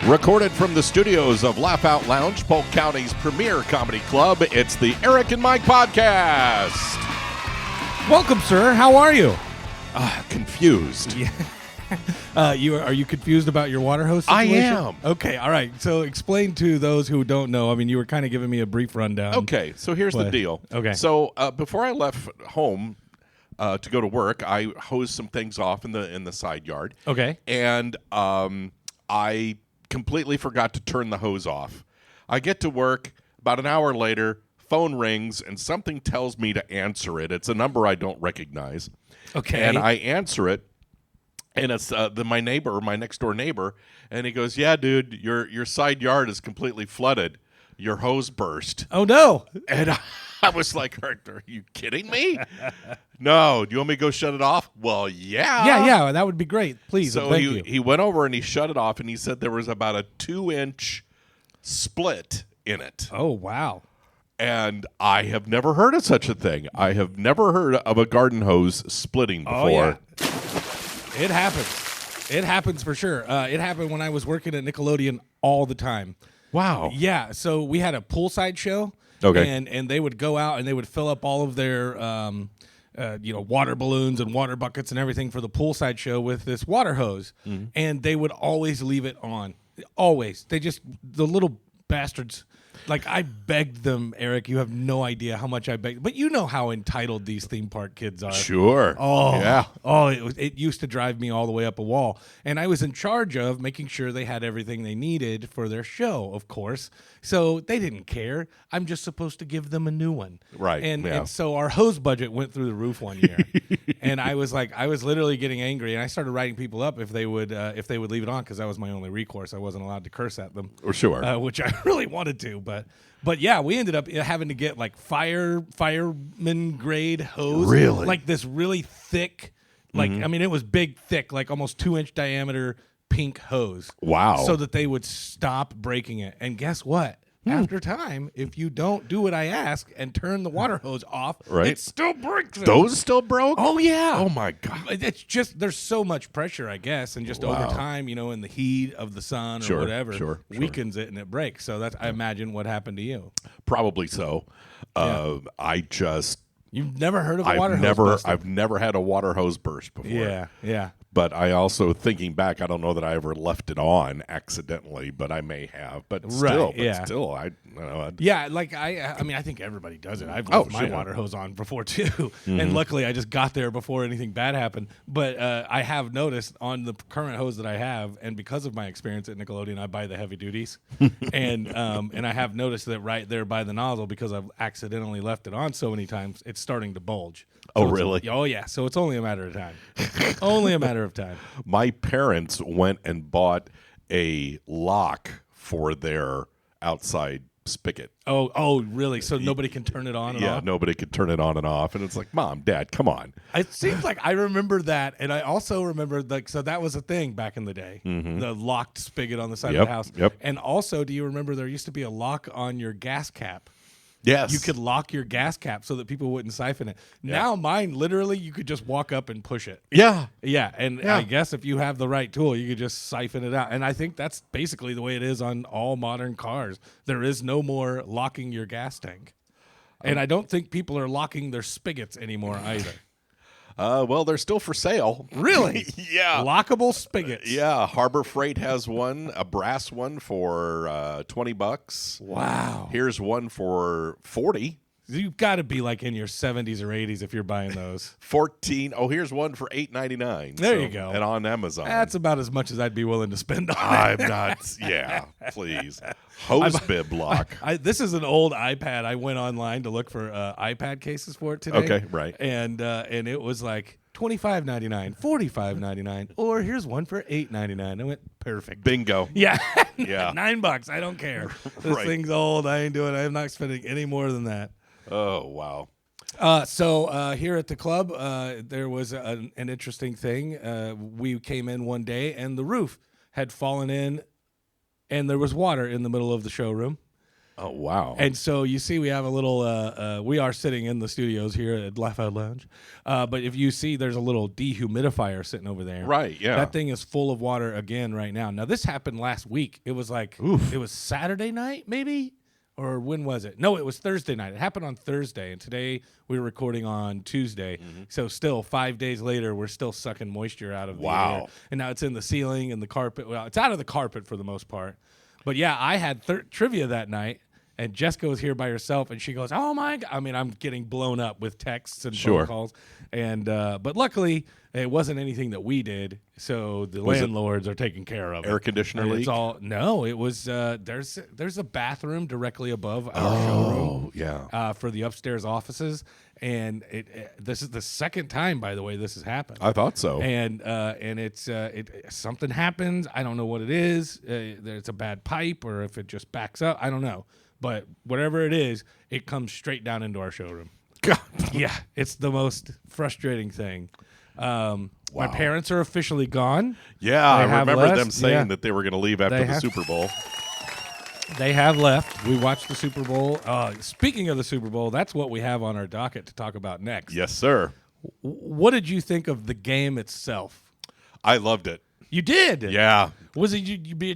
Recorded from the studios of Laugh Out Lounge, Polk County's premier comedy club, it's the Eric and Mike Podcast. Welcome, sir. How are you? Confused. Yeah. Are you confused about your water hose situation? I am. Okay, all right. So explain to those who don't know. I mean, you were kind of giving me a brief rundown. Okay, so here's the deal. Okay. So before I left home to go to work, I hosed some things off in the side yard. Okay. And I completely forgot to turn the hose off. I get to work, about an hour later, phone rings, and something tells me to answer it. It's a number I don't recognize. Okay. And I answer it, and it's my neighbor, my next-door neighbor, and he goes, "Yeah, dude, your side yard is completely flooded. Your hose burst." Oh, no. And I was like, are you kidding me? No. Do you want me to go shut it off? Well, yeah. Yeah, that would be great. Please, So thank you. he went over and he shut it off, and he said there was about a 2-inch split in it. Oh, wow. And I have never heard of such a thing. I have never heard of a garden hose splitting before. Oh, yeah. It happens. It happens for sure. It happened when I was working at Nickelodeon all the time. Wow. Yeah, so we had a poolside show. Okay. And they would go out and they would fill up all of their water balloons and water buckets and everything for the poolside show with this water hose. Mm-hmm. And they would always leave it on. Always. The little bastards. Like, I begged them, Eric. You have no idea how much I begged. But you know how entitled these theme park kids are. Sure. Oh, yeah. Oh, it used to drive me all the way up a wall. And I was in charge of making sure they had everything they needed for their show, of course. So they didn't care. I'm just supposed to give them a new one. Right. And so our hose budget went through the roof one year. And I was literally getting angry. And I started writing people up if they would leave it on, because that was my only recourse. I wasn't allowed to curse at them. Or sure. Which I really wanted to. But yeah, we ended up having to get like fireman grade hose. Really? Like this really thick, I mean, it was big, thick, like almost 2-inch diameter pink hose. Wow. So that they would stop breaking it. And guess what? After time, if you don't do what I ask and turn the water hose off, right, it still breaks it. Those still broke? Oh, yeah. Oh, my God. It's just, there's so much pressure, I guess, and just over time, in the heat of the sun or whatever, weakens it and it breaks. So that's, I imagine, what happened to you. Probably so. You've never heard of a water hose busting? I've never had a water hose burst before. Yeah. But I also, thinking back, I don't know that I ever left it on accidentally, but I may have. But still, I don't know. Yeah, I think everybody does it. I've left my water hose on before too, and luckily I just got there before anything bad happened. But I have noticed on the current hose that I have, and because of my experience at Nickelodeon, I buy the heavy duties, and I have noticed that right there by the nozzle, because I've accidentally left it on so many times, it's starting to bulge. Oh, really? Oh, yeah. So it's only a matter of time. Only a matter of time. My parents went and bought a lock for their outside spigot. Oh, really? So nobody can turn it on and off? Yeah, nobody could turn it on and off. And it's like, Mom, Dad, come on. It seems like I remember that. And I also remember, so that was a thing back in the day, the locked spigot on the side of the house. Yep. And also, do you remember there used to be a lock on your gas cap? Yes. You could lock your gas cap so that people wouldn't siphon it. Yeah. Now mine, literally, you could just walk up and push it. Yeah. Yeah, and I guess if you have the right tool, you could just siphon it out. And I think that's basically the way it is on all modern cars. There is no more locking your gas tank. And I don't think people are locking their spigots anymore either. Well, they're still for sale. Really? Yeah. Lockable spigots. Yeah. Harbor Freight has one, a brass one for $20. Wow. Here's one for $40. You've got to be like in your 70s or 80s if you're buying those. 14. Oh, here's one for $8.99. There you go. And on Amazon. That's about as much as I'd be willing to spend on it. I'm not. Yeah, please. Hose bib lock. This is an old iPad. I went online to look for iPad cases for it today. Okay, right. And it was like $25.99, $45.99, or here's one for $8.99. I went, perfect. Bingo. Yeah. Yeah. $9. I don't care. This thing's old. I ain't doing it. I'm not spending any more than that. Oh, wow. So here at the club, there was an interesting thing. We came in one day, and the roof had fallen in, and there was water in the middle of the showroom. Oh, wow. And so you see we have a little, we are sitting in the studios here at Laugh Out Lounge. But if you see, there's a little dehumidifier sitting over there. Right, yeah. That thing is full of water again right now. Now, this happened last week. It was like, it was Saturday night, maybe? Or when was it? No, it was Thursday night. It happened on Thursday, and today we were recording on Tuesday. So still 5 days later, we're still sucking moisture out of the air. And now it's in the ceiling and the carpet. Well, it's out of the carpet for the most part. But yeah, I had trivia that night, and Jessica was here by herself, and she goes, "Oh my God!" I mean, I'm getting blown up with texts and phone calls, and but luckily it wasn't anything that we did, so the landlords are taking care of it. Air conditioner leak? It's all no. It was there's a bathroom directly above our showroom. Yeah. For the upstairs offices, and this is the second time, by the way, this has happened. I thought so. And it's something happens. I don't know what it is. There's a bad pipe, or if it just backs up. I don't know. But whatever it is, it comes straight down into our showroom. God. Yeah, it's the most frustrating thing. My parents are officially gone. Yeah, I remember them saying that they were going to leave after the Super Bowl. They have left. We watched the Super Bowl. Speaking of the Super Bowl, that's what we have on our docket to talk about next. Yes, sir. What did you think of the game itself? I loved it. You did? Yeah. Was it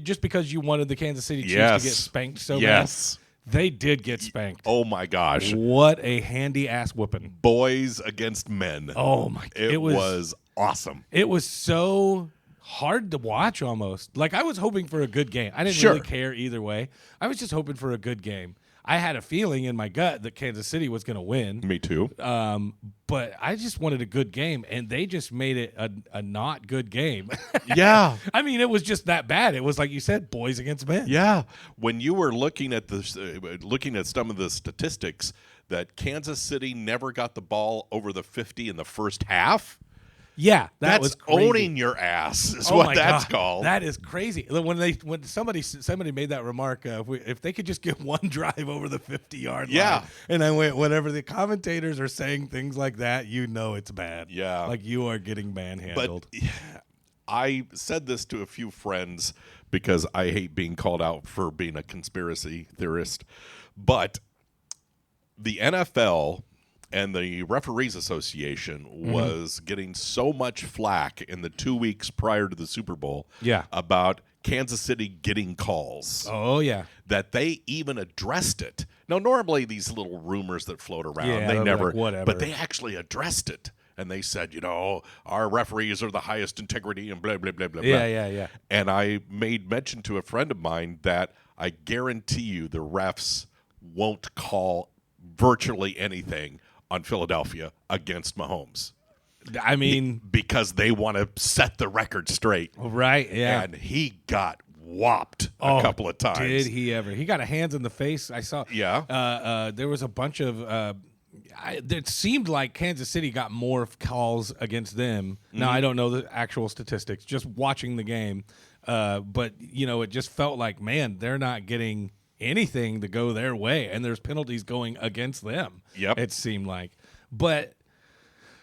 just because you wanted the Kansas City Chiefs to get spanked so bad? Yes. They did get spanked. Oh, my gosh. What a handy ass whooping. Boys against men. Oh, my God. It was awesome. It was so hard to watch almost. Like, I was hoping for a good game. I didn't really care either way. I was just hoping for a good game. I had a feeling in my gut that Kansas City was going to win. Me too. But I just wanted a good game, and they just made it a not good game. Yeah. I mean, it was just that bad. It was like you said, boys against men. Yeah. When you were looking at some of the statistics that Kansas City never got the ball over the 50 in the first half. Yeah, that's was crazy. Owning your ass is what that's called. That is crazy. When somebody made that remark, if they could just get one drive over the 50-yard line, and I went, whenever the commentators are saying things like that, you know it's bad. Yeah, like you are getting manhandled. But I said this to a few friends because I hate being called out for being a conspiracy theorist, but the NFL and the Referees Association was getting so much flack in the 2 weeks prior to the Super Bowl about Kansas City getting calls. Oh, yeah. That they even addressed it. Now, normally these little rumors that float around, they never, like, whatever. But they actually addressed it. And they said, our referees are the highest integrity and blah, blah, blah, blah, blah. Yeah. And I made mention to a friend of mine that I guarantee you the refs won't call virtually anything on Philadelphia against Mahomes. I mean, because they want to set the record straight. Right, yeah. And he got whopped a couple of times. Did he ever? He got a hands in the face. I saw. Yeah. There was a bunch of it seemed like Kansas City got more calls against them. Now, I don't know the actual statistics, just watching the game. But, it just felt like, man, they're not getting anything to go their way, and there's penalties going against them. Yep. It seemed like. But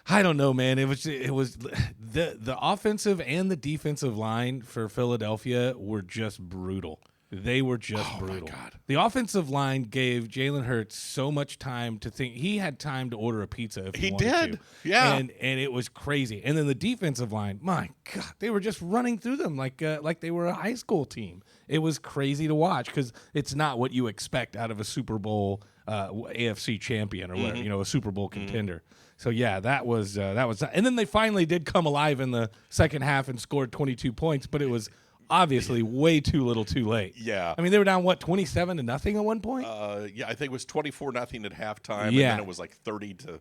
I don't know, man. It was the offensive and the defensive line for Philadelphia were just brutal. They were just brutal. My God. The offensive line gave Jalen Hurts so much time to think. He had time to order a pizza if he wanted did. to. Yeah. And it was crazy. And then the defensive line, my God, they were just running through them like they were a high school team. It was crazy to watch because it's not what you expect out of a Super Bowl AFC champion or whatever, a Super Bowl contender. So yeah, that was. And then they finally did come alive in the second half and scored 22 points, but it was obviously way too little, too late. Yeah. I mean, they were down 27-0 at one point. Yeah, I think it was 24-0 at halftime, and then it was like 30-3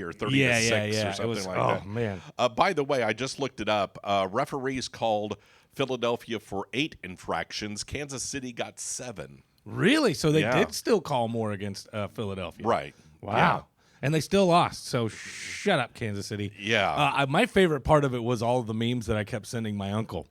or 30-6 or something like that. Oh man. By the way, I just looked it up. Referees called Philadelphia for 8 infractions. Kansas City got 7. Really? So they did still call more against Philadelphia. Right. Wow. Yeah. And they still lost. So shut up, Kansas City. Yeah. My favorite part of it was all of the memes that I kept sending my uncle.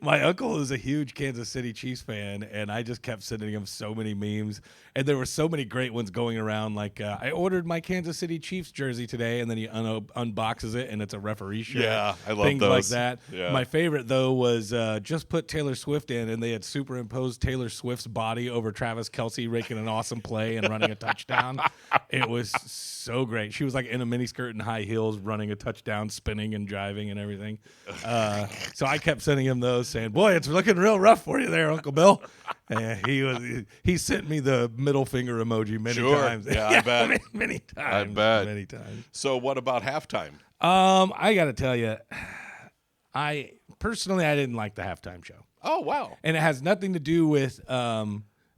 My uncle is a huge Kansas City Chiefs fan, and I just kept sending him so many memes. And there were so many great ones going around. Like, I ordered my Kansas City Chiefs jersey today, and then he unboxes it, and it's a referee shirt. Yeah, I love things those. like that. Yeah. My favorite, though, was just put Taylor Swift in, and they had superimposed Taylor Swift's body over Travis Kelce making an awesome play and running a touchdown. It was so great. She was like in a miniskirt and high heels running a touchdown, spinning and driving and everything. So I kept sending him those, saying, "Boy, it's looking real rough for you there, Uncle Bill." And he sent me the middle finger emoji many times. Yeah, I bet. many times. I bet. Many times. So what about halftime? I got to tell you, I didn't like the halftime show. Oh, wow. And it has nothing to do with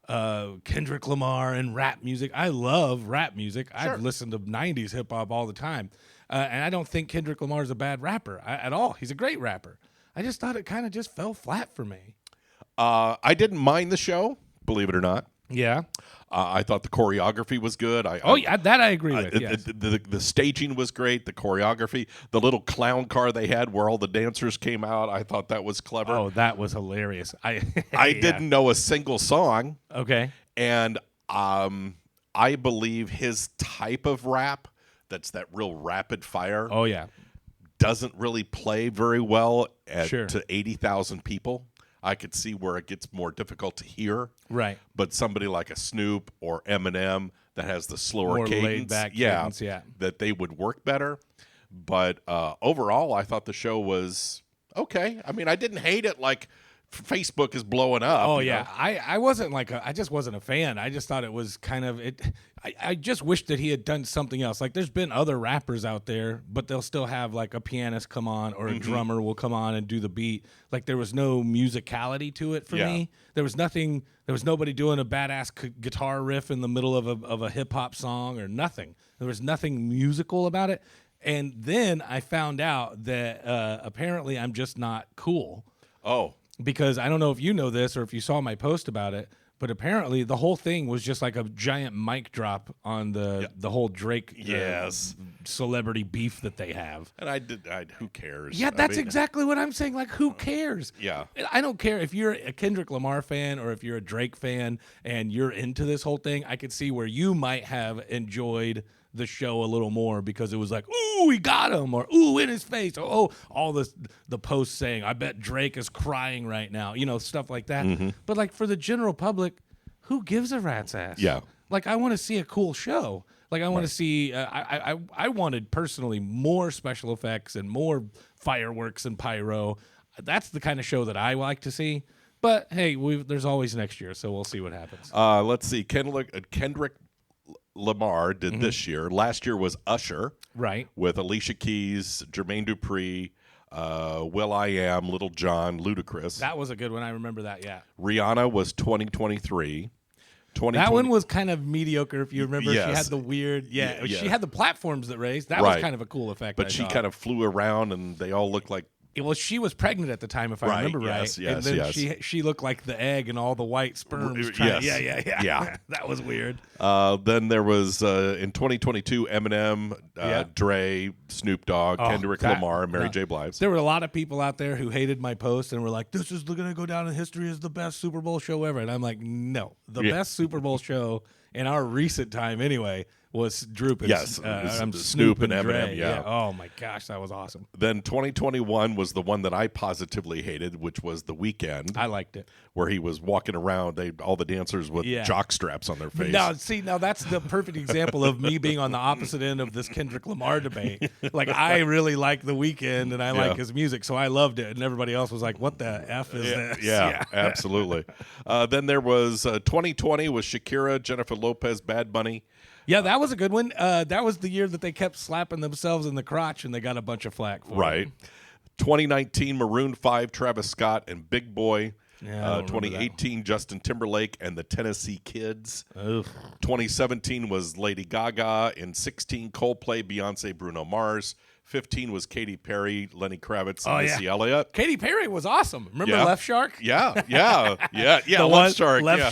Kendrick Lamar and rap music. I love rap music. Sure. I've listened to 90s hip hop all the time. And I don't think Kendrick Lamar is a bad rapper at all. He's a great rapper. I just thought it kind of just fell flat for me. I didn't mind the show, believe it or not. Yeah. I thought the choreography was good. I agree with. Yes. The staging was great. The choreography, the little clown car they had where all the dancers came out, I thought that was clever. Oh, that was hilarious. I didn't know a single song. Okay. And I believe his type of rap, that's that real rapid fire, Oh, yeah. doesn't really play very well Sure. to 80,000 people. I could see where it gets more difficult to hear. Right. But somebody like a Snoop or Eminem that has the slower More cadence, laid-back cadence, yeah. that they would work better. But overall, I thought the show was okay. I mean, I didn't hate it like Facebook is blowing up. Oh, you yeah. know? I wasn't I just wasn't a fan. I just thought it was kind of it. I just wish that he had done something else. Like, there's been other rappers out there, but they'll still have like a pianist come on or a drummer will come on and do the beat. Like, there was no musicality to it for me. There was nothing. There was nobody doing a badass guitar riff in the middle of a hip hop song or nothing. There was nothing musical about it. And then I found out that apparently I'm just not cool. Oh. Because I don't know if you know this or if you saw my post about it, but apparently the whole thing was just like a giant mic drop on the whole Drake celebrity beef that they have. And who cares? Yeah, that's exactly what I'm saying. Like, who cares? Yeah. I don't care if you're a Kendrick Lamar fan or if you're a Drake fan and you're into this whole thing. I could see where you might have enjoyed the show a little more because it was like, ooh, he got him, or ooh, in his face, or oh, all the posts saying, I bet Drake is crying right now, stuff like that. But like, for the general public, who gives a rat's ass? Yeah. Like, I want to see a cool show. Like, I want to see. I wanted personally more special effects and more fireworks and pyro. That's the kind of show that I like to see. But hey, there's always next year, so we'll see what happens. Let's see. Kendrick Lamar did this year. Last year was Usher, right, with Alicia Keys, Jermaine Dupri, will.i.am, Little John, Ludacris. That was a good one. I remember that. Yeah. Rihanna was 2023. That one was kind of mediocre, if you remember. Yes. She had the weird, Yeah. She had the platforms that raised. That Right. was kind of a cool effect. But she kind of flew around, and they all looked like. Well, she was pregnant at the time, if I remember right. Yes, and then she looked like the egg and all the white sperms. Yeah. That was weird. Then there was in 2022 Eminem, Dre, Snoop Dogg, Kendrick Lamar, and Mary J. Blige. There were a lot of people out there who hated my post and were like, "This is going to go down in history as the best Super Bowl show ever." And I'm like, "No, the best Super Bowl show in our recent time, anyway." Was Droop and Snoop and Eminem, Dre. yeah. Oh my gosh, that was awesome. Then 2021 was the one that I positively hated, which was The Weeknd. I liked it. Where he was walking around, all the dancers with jock straps on their face. Now that's the perfect example of me being on the opposite end of this Kendrick Lamar debate. Like, I really like The Weeknd and I like his music, so I loved it. And everybody else was like, "What the F is this?" Yeah, absolutely. Then there was 2020 with Shakira, Jennifer Lopez, Bad Bunny. Yeah, that was a good one. That was the year that they kept slapping themselves in the crotch and they got a bunch of flack for it. Right. 2019, Maroon 5, Travis Scott, and Big Boy. Yeah, 2018, Justin Timberlake and the Tennessee Kids. Oof. 2017 was Lady Gaga. In 16, Coldplay, Beyonce, Bruno Mars. 15 was Katy Perry, Lenny Kravitz, and Missy Elliott. Katy Perry was awesome. Remember Left Shark? Yeah. Left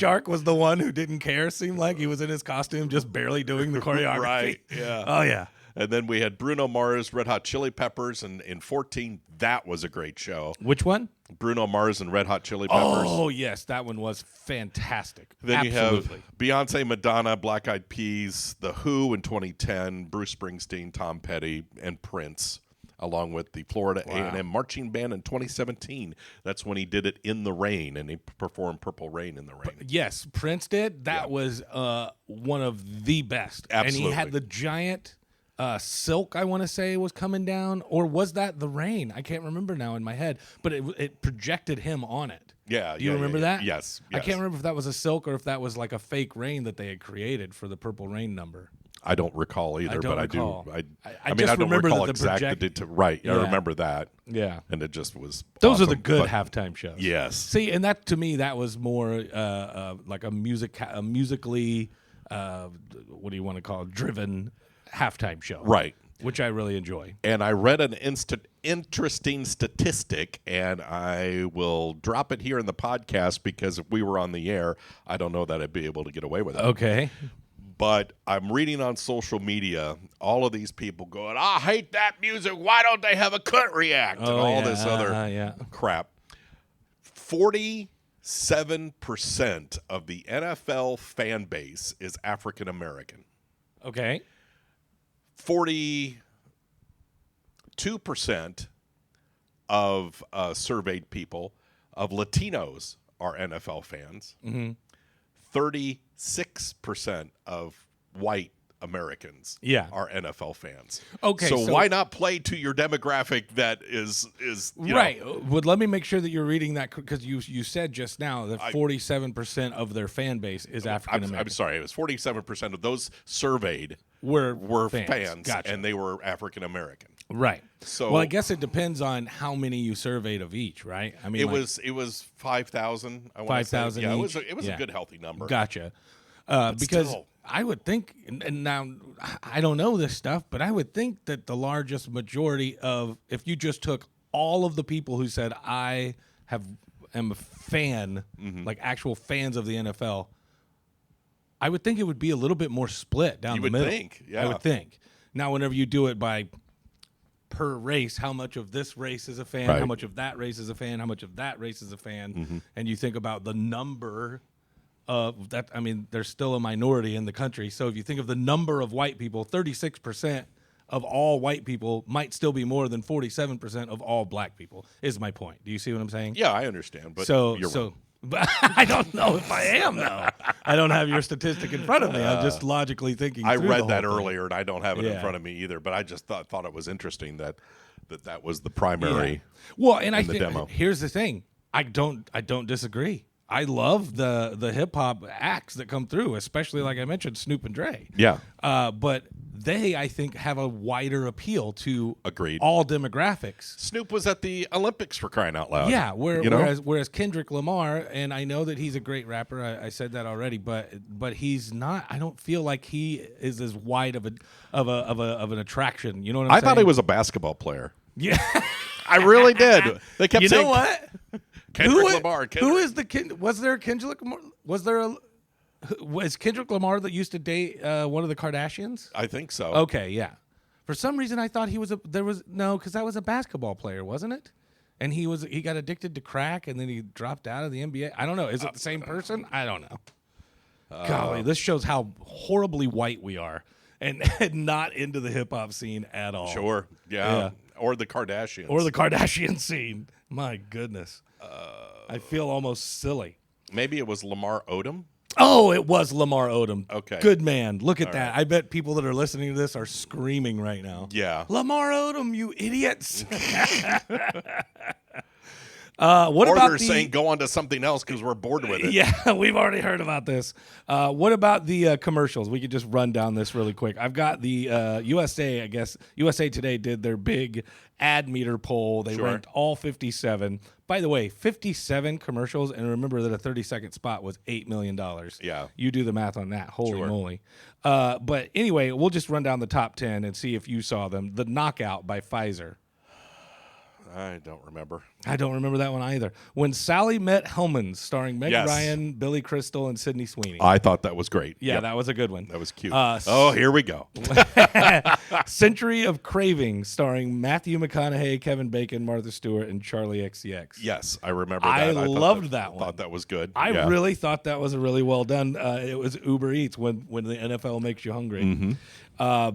Shark was the one who didn't care. Seemed like he was in his costume, just barely doing the choreography. Right. Yeah. Oh yeah. And then we had Bruno Mars, Red Hot Chili Peppers, and in 14, that was a great show. Which one? Bruno Mars and Red Hot Chili Peppers. Oh, yes, that one was fantastic. Then Absolutely. you have Beyonce, Madonna, Black Eyed Peas, The Who in 2010, Bruce Springsteen, Tom Petty, and Prince, along with the Florida A&M Marching Band in 2017. That's when he did it in the rain, and he performed Purple Rain in the rain. Yes, Prince did. That was one of the best. Absolutely. And he had the giant silk, I want to say, was coming down. Or was that the rain? I can't remember now in my head. But it projected him on it. Yeah. Do you remember that? Yes. I can't remember if that was a silk or if that was like a fake rain that they had created for the Purple Rain number. I don't recall either, but recall. I do. I mean, just I don't remember recall that the exactly. Right. I remember that. Yeah. And it just was Those awesome, are the good but halftime shows. Yes. See, and that to me, that was more like a musically, what do you want to call it, driven halftime show. Right. Which I really enjoy. And I read an interesting statistic, and I will drop it here in the podcast because if we were on the air, I don't know that I'd be able to get away with it. Okay. But I'm reading on social media all of these people going, I hate that music. Why don't they have a cut react? And all this other crap. 47% of the NFL fan base is African American. Okay. 42% of surveyed people of Latinos are NFL fans. 36% of white Americans are NFL fans. Okay, so why not play to your demographic that is right? Well, let me make sure that you're reading that because you said just now that 47% of their fan base is African American. I'm sorry, it was 47% of those surveyed were fans gotcha. and they were African American. Right. So, well, I guess it depends on how many you surveyed of each, right? I mean, it was 5,000. 5,000. Yeah, each. it was a good healthy number. Gotcha. Because still. I would think, and now I don't know this stuff, but I would think that the largest majority of, if you just took all of the people who said I am a fan, like actual fans of the NFL, I would think it would be a little bit more split down the middle. You would think, yeah. I would think. Now, whenever you do it by per race, how much of this race is a fan, right. how much of that race is a fan, how much of that race is a fan, and you think about the number of that, I mean, there's still a minority in the country. So if you think of the number of white people, 36% of all white people might still be more than 47% of all black people, is my point. Do you see what I'm saying? Yeah, I understand. But you're wrong. But I don't know if I am, though. I don't have your statistic in front of me. I'm just logically thinking. I through read the that whole thing. earlier, and I don't have it in front of me either. But I just thought it was interesting that was the primary. Yeah. Well, and I the think demo. Here's the thing. I don't disagree. I love the hip hop acts that come through, especially like I mentioned, Snoop and Dre. Yeah. But they, I think, have a wider appeal to Agreed. all demographics. Snoop was at the Olympics for crying out loud. Yeah, whereas Kendrick Lamar, and I know that he's a great rapper. I said that already, but he's not. I don't feel like he is as wide of an attraction. You know what I'm saying? I thought he was a basketball player. Yeah, I really did. They kept saying, know what? Kendrick Lamar. Who is the was there a Kendrick Lamar? Was Kendrick Lamar that used to date one of the Kardashians? I think so. Okay, yeah. For some reason, I thought because that was a basketball player, wasn't it? And he got addicted to crack, and then he dropped out of the NBA. I don't know. Is it the same person? I don't know. Golly, this shows how horribly white we are, and not into the hip hop scene at all. Sure. Yeah. Or the Kardashians. Or the Kardashian scene. My goodness. I feel almost silly. Maybe it was Lamar Odom. Oh, it was Lamar Odom. Okay. Good man. Look at that. right. I bet people that are listening to this are screaming right now. Yeah. Lamar Odom, you idiots. Or they're saying go on to something else because we're bored with it. Yeah, we've already heard about this. What about the commercials? We could just run down this really quick. I've got the USA, I guess. USA Today did their big ad meter poll. They ranked all 57. By the way, 57 commercials, and remember that a 30-second spot was $8 million. Yeah. You do the math on that. Holy moly. But anyway, we'll just run down the top 10 and see if you saw them. The Knockout by Pfizer. I don't remember. I don't remember that one either. When Sally Met Hellmans, starring Meg Ryan, Billy Crystal, and Sydney Sweeney. I thought that was great. Yeah, that was a good one. That was cute. Here we go. Century of Craving, starring Matthew McConaughey, Kevin Bacon, Martha Stewart, and Charlie XCX. Yes, I remember that. I loved that one. I thought that was good. I really thought that was a really well done. It was Uber Eats when the NFL makes you hungry. Mm-hmm.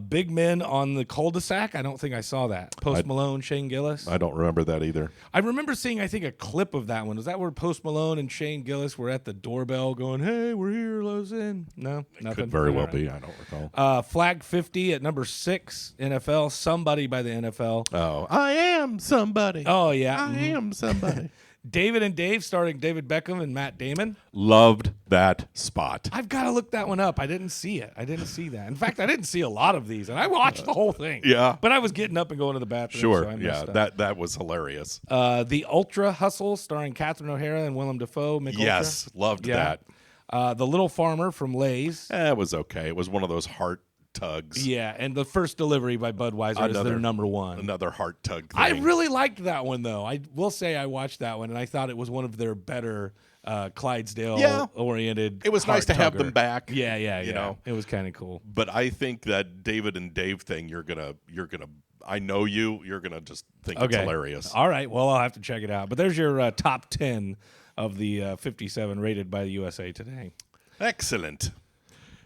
Big Men on the Cul-de-sac. I don't think I saw that. Post Malone, Shane Gillis. I don't remember that either. I remember seeing, I think, a clip of that one. Was that where Post Malone and Shane Gillis were at the doorbell going, "Hey, we're here, let us in"? No, nothing. Could very well be. I don't recall. Flag 50 at number 6, NFL. Somebody by the NFL. Oh, I am somebody. Oh, yeah. I am somebody. David and Dave, starring David Beckham and Matt Damon. Loved that spot. I've got to look that one up. I didn't see it. I didn't see that. In fact, I didn't see a lot of these, and I watched the whole thing. Yeah. But I was getting up and going to the bathroom. Sure. So I missed that was hilarious. The Ultra Hustle, starring Catherine O'Hara and Willem Dafoe. Yes, loved that. The Little Farmer from Lay's. It was okay. It was one of those heart tugs. Yeah, and the First Delivery by Budweiser is their number one. Another heart tug thing. I really liked that one, though. I will say I watched that one, and I thought it was one of their better Clydesdale-oriented. It was nice to have them back. Yeah. You know, it was kind of cool. But I think that David and Dave thing, you're gonna. I know you're gonna just think it's hilarious. All right, well, I'll have to check it out. But there's your top 10 of the 57 rated by the USA Today. Excellent.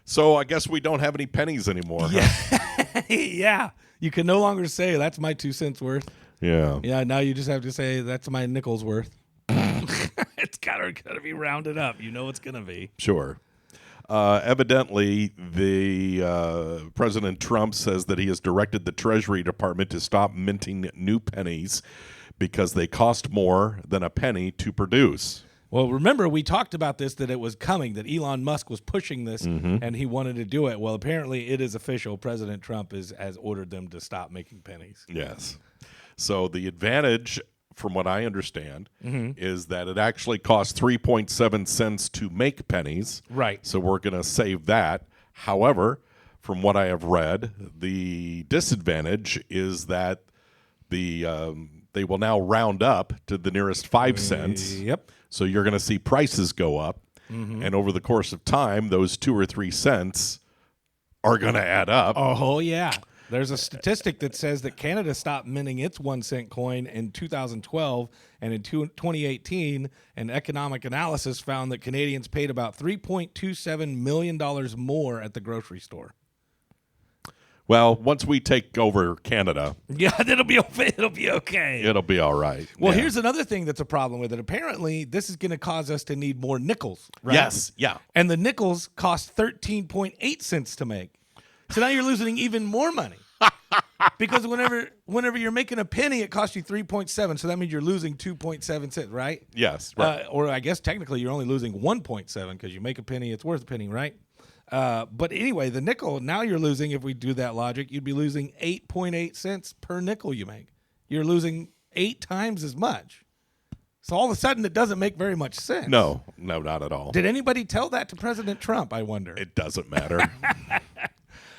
So I guess we don't have any pennies anymore. Yeah. Huh? Yeah. You can no longer say that's my 2 cents worth. Yeah. Yeah, now you just have to say that's my nickel's worth. It's gotta be rounded up. You know it's gonna be. Sure. Evidently, the President Trump says that he has directed the Treasury Department to stop minting new pennies because they cost more than a penny to produce. Well, remember, we talked about this, that it was coming, that Elon Musk was pushing this, and he wanted to do it. Well, apparently it is official. President Trump has ordered them to stop making pennies. Yes. So the advantage, from what I understand, is that it actually costs 3.7 cents to make pennies. Right. So we're going to save that. However, from what I have read, the disadvantage is that they will now round up to the nearest 5 cents. Yep. So you're going to see prices go up, and over the course of time, those 2 or 3 cents are going to add up. Oh, yeah. There's a statistic that says that Canada stopped minting its 1 cent coin in 2012, and in 2018, an economic analysis found that Canadians paid about $3.27 million more at the grocery store. Well, once we take over Canada, yeah, it'll be okay. It'll be all right. Well, here's another thing that's a problem with it. Apparently, this is going to cause us to need more nickels, right? Yes, yeah. And the nickels cost 13.8 cents to make. So now you're losing even more money. Because whenever you're making a penny, it costs you 3.7. So that means you're losing 2.7 cents, right? Yes, right. Or I guess technically you're only losing 1.7 because you make a penny, it's worth a penny, right? But anyway, the nickel, now you're losing, if we do that logic, you'd be losing 8.8 cents per nickel you make. You're losing 8 times as much. So all of a sudden, it doesn't make very much sense. No, not at all. Did anybody tell that to President Trump, I wonder? It doesn't matter.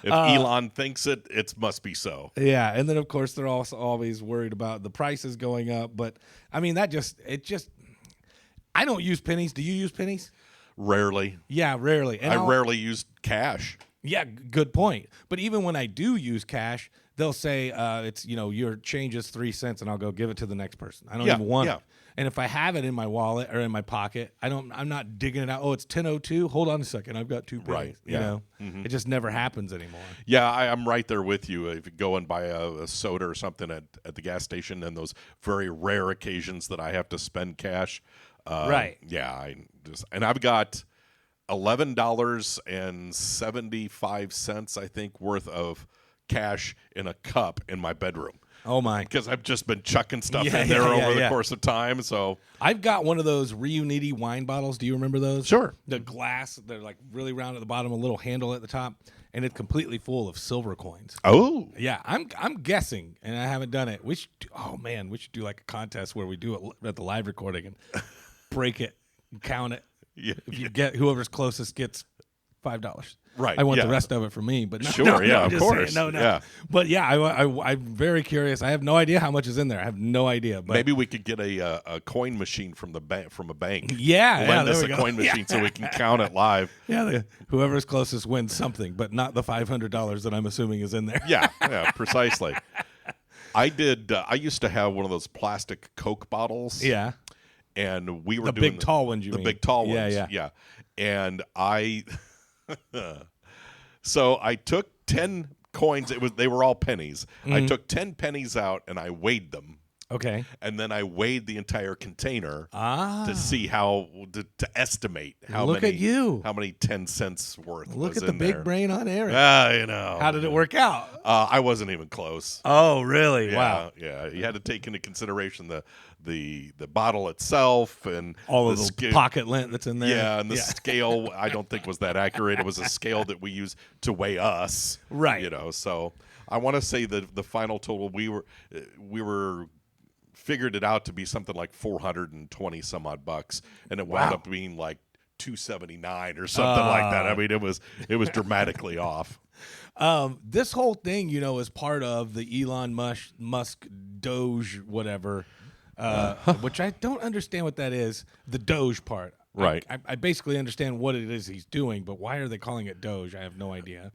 If Elon thinks it, it must be so. Yeah, and then, of course, they're also always worried about the prices going up. But, I mean, I don't use pennies. Do you use pennies? Rarely. Yeah, rarely. And I rarely use cash. Yeah, good point. But even when I do use cash, they'll say it's your change is 3 cents, and I'll go give it to the next person. I don't even want it. And if I have it in my wallet or in my pocket, I'm not digging it out. Oh, it's 10:02. Hold on a second, I've got 2 pennies. Right. Yeah. It just never happens anymore. Yeah, I'm right there with you. If you go and buy a soda or something at the gas station, and those very rare occasions that I have to spend cash. Right. Yeah, I've got $11.75, I think, worth of cash in a cup in my bedroom. Oh my! Because I've just been chucking stuff in there over the course of time. So I've got one of those Reuniti wine bottles. Do you remember those? Sure. The glass, they're like really round at the bottom, a little handle at the top, and it's completely full of silver coins. Oh, yeah. I'm guessing, and I haven't done it. We should do like a contest where we do it at the live recording and break it, and count it. Yeah. If you get whoever's closest gets $5. Right, I want the yeah. rest of it for me. But no, Sure, no, yeah, I'm of just course. saying, no. Yeah. But yeah, I'm very curious. I have no idea how much is in there. I have no idea. But Maybe we could get a coin machine from a bank. yeah, Lend there us we a go. coin machine so we can count it live. Yeah, whoever's closest wins something, but not the $500 that I'm assuming is in there. Yeah, precisely. I used to have one of those plastic Coke bottles. Yeah. And we were The doing big tall ones, you mean? The big tall ones. Yeah. And so I took 10 coins. They were all pennies. I took 10 pennies out and I weighed them. Okay. And then I weighed the entire container to see to estimate how Look many at you. how many 10 cents worth Look was at the in big there. brain on Eric. You know. How did it work out? I wasn't even close. Oh, really? Yeah, Wow. Yeah, you had to take into consideration the bottle itself and All of the pocket lint that's in there. Yeah, and the scale I don't think was that accurate. It was a scale that we use to weigh us. Right. You know, so I want to say that the final total we were figured it out to be something like 420 some odd bucks, and it wound up being like 279 or something like that. I mean, it was dramatically off. This whole thing, is part of the Elon Musk Doge whatever, which I don't understand what that is. The Doge part, right? I basically understand what it is he's doing, but why are they calling it Doge? I have no idea.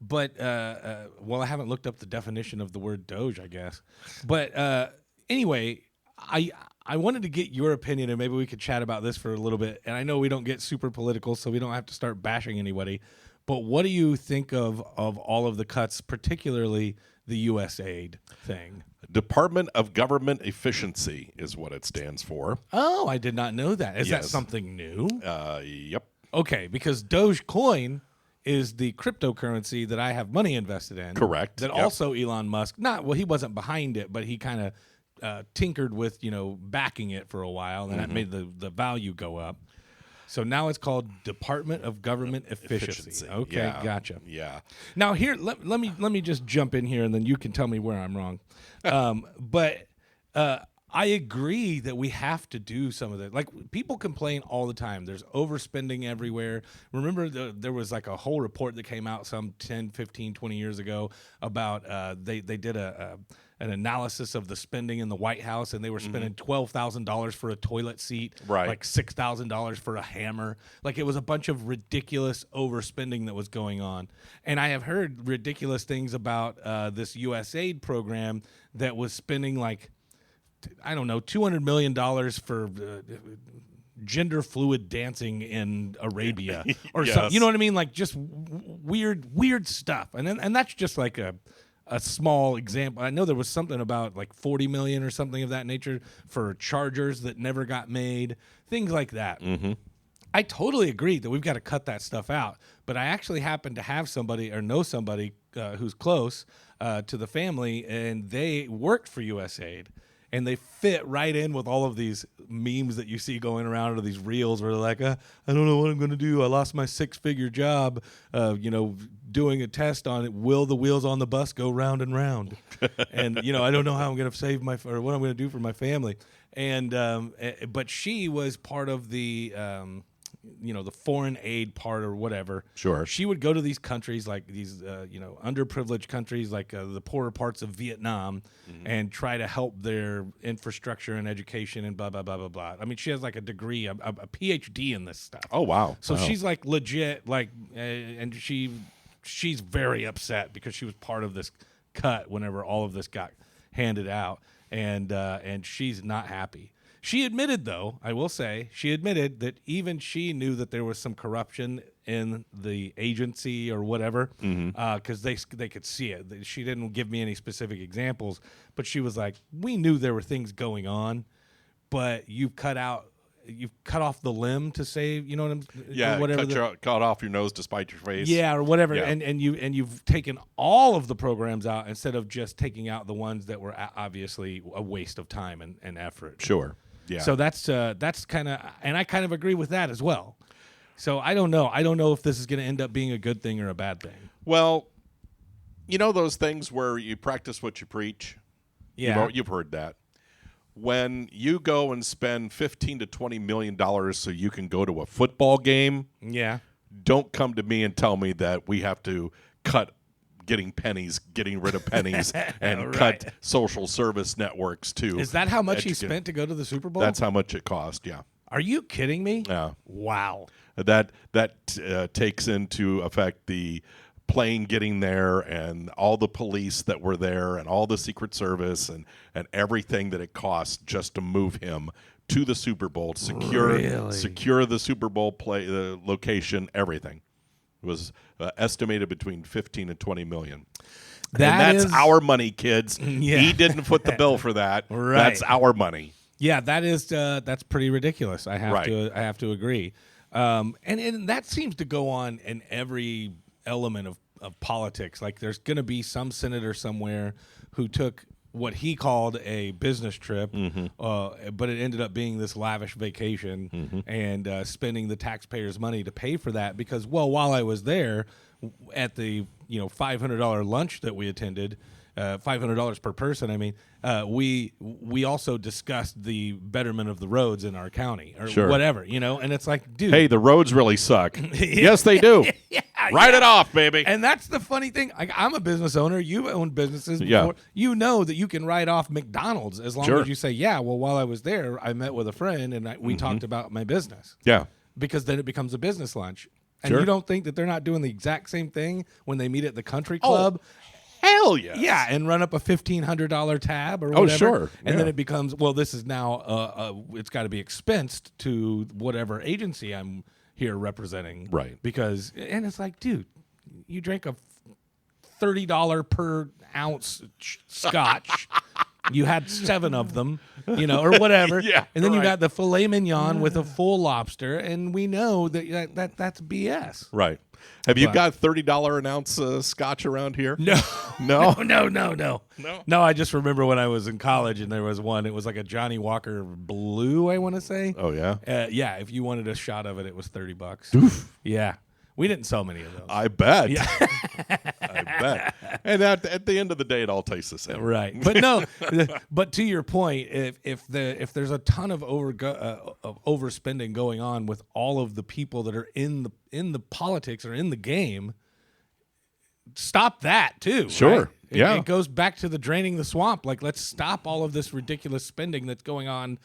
But I haven't looked up the definition of the word Doge, I guess. But anyway, I wanted to get your opinion, and maybe we could chat about this for a little bit. And I know we don't get super political, so we don't have to start bashing anybody. But what do you think of all of the cuts, particularly the USAID thing? Department of Government Efficiency is what it stands for. Oh, I did not know that. Is that Yes. something new? Yep. Okay, because Dogecoin is the cryptocurrency that I have money invested in. Correct. That Yep. also Elon Musk, he wasn't behind it, but he kind of tinkered with, backing it for a while, and that made the value go up. So now it's called Department of Government Efficiency. Okay, Yeah. gotcha. Yeah. Now here, let me just jump in here, and then you can tell me where I'm wrong. But I agree that we have to do some of that. Like, people complain all the time. There's overspending everywhere. Remember, there was like a whole report that came out some 10, 15, 20 years ago about they did an analysis of the spending in the White House, and they were spending $12,000 for a toilet seat, Right. like $6,000 for a hammer. Like, it was a bunch of ridiculous overspending that was going on. And I have heard ridiculous things about this USAID program that was spending like, I don't know, $200 million for gender fluid dancing in Arabia or Yes. something. You know what I mean? Like, just weird stuff. And that's just like a small example. I know there was something about like 40 million or something of that nature for chargers that never got made, things like that. Mm-hmm. I totally agree that we've got to cut that stuff out. But I actually happen to have somebody or know somebody who's close to the family, and they worked for USAID. And they fit right in with all of these memes that you see going around, or these reels where they're like, I don't know what I'm going to do. I lost my 6-figure job, doing a test on it. Will the wheels on the bus go round and round? And, I don't know how I'm going to save or what I'm going to do for my family. And but she was part of the the foreign aid part or whatever. Sure. She would go to these countries, like these, underprivileged countries, like the poorer parts of Vietnam, and try to help their infrastructure and education and blah, blah, blah, blah, blah. I mean, she has like a degree, a PhD in this stuff. Oh, wow. So Wow. she's like legit, like, and she's very upset because she was part of this cut whenever all of this got handed out, and she's not happy. She admitted, though, I will say, that even she knew that there was some corruption in the agency or whatever, because they could see it. She didn't give me any specific examples, but she was like, we knew there were things going on, but you've cut off the limb to save, you know what I'm saying? Yeah, whatever cut off your nose to spite your face. Yeah, or whatever. Yeah. And you've taken all of the programs out instead of just taking out the ones that were obviously a waste of time and effort. Sure. Yeah. So that's kind of, and I kind of agree with that as well. So I don't know. I don't know if this is going to end up being a good thing or a bad thing. Well, those things where you practice what you preach. Yeah. You've heard that. When you go and spend $15 to $20 million so you can go to a football game, Yeah. don't come to me and tell me that we have to getting rid of pennies, and cut social service networks too. Is that how much he spent to go to the Super Bowl? That's how much it cost. Yeah. Are you kidding me? Yeah. Wow. That takes into effect the plane getting there and all the police that were there and all the Secret Service and everything that it cost just to move him to the Super Bowl, secure the Super Bowl the location, everything. It was estimated between 15 and 20 million. That's our money, kids. Yeah. He didn't foot the bill for that. Right. That's our money. Yeah, that's pretty ridiculous. I have to agree. And that seems to go on in every element of politics. Like there's going to be some senator somewhere who took what he called a business trip, but it ended up being this lavish vacation and spending the taxpayers' money to pay for that because, well, while I was there at the $500 lunch that we attended, $500 per person, I mean, we also discussed the betterment of the roads in our county or whatever, and it's like, dude. Hey, the roads really suck. Yes, they do. Write it off, baby. And that's the funny thing. I'm a business owner. You've owned businesses before. Yeah. You know that you can write off McDonald's as long as you say, yeah, well, while I was there, I met with a friend and we talked about my business. Yeah. Because then it becomes a business lunch. And you don't think that they're not doing the exact same thing when they meet at the country club? Hell yes. Yeah, and run up a $1,500 tab or whatever. Oh, sure. And then it becomes, well, this is now, it's got to be expensed to whatever agency I'm here representing. Right. And it's like, dude, you drank a $30 per ounce scotch. You had 7 of them, or whatever. Yeah. And then you got the filet mignon with a full lobster, and we know that's BS. Right. Have you got $30 an ounce scotch around here? No. No? No, I just remember when I was in college and there was one. It was like a Johnny Walker Blue, I want to say. Oh, yeah? Yeah, if you wanted a shot of it, it was $30. Oof. Yeah. We didn't sell many of those. I bet. Yeah. I bet. And at the end of the day, it all tastes the same. Right. But no, but to your point, if there's a ton of overspending going on with all of the people that are in the politics or in the game, stop that too. Sure. Right? Yeah. It goes back to the draining the swamp. Like, let's stop all of this ridiculous spending that's going on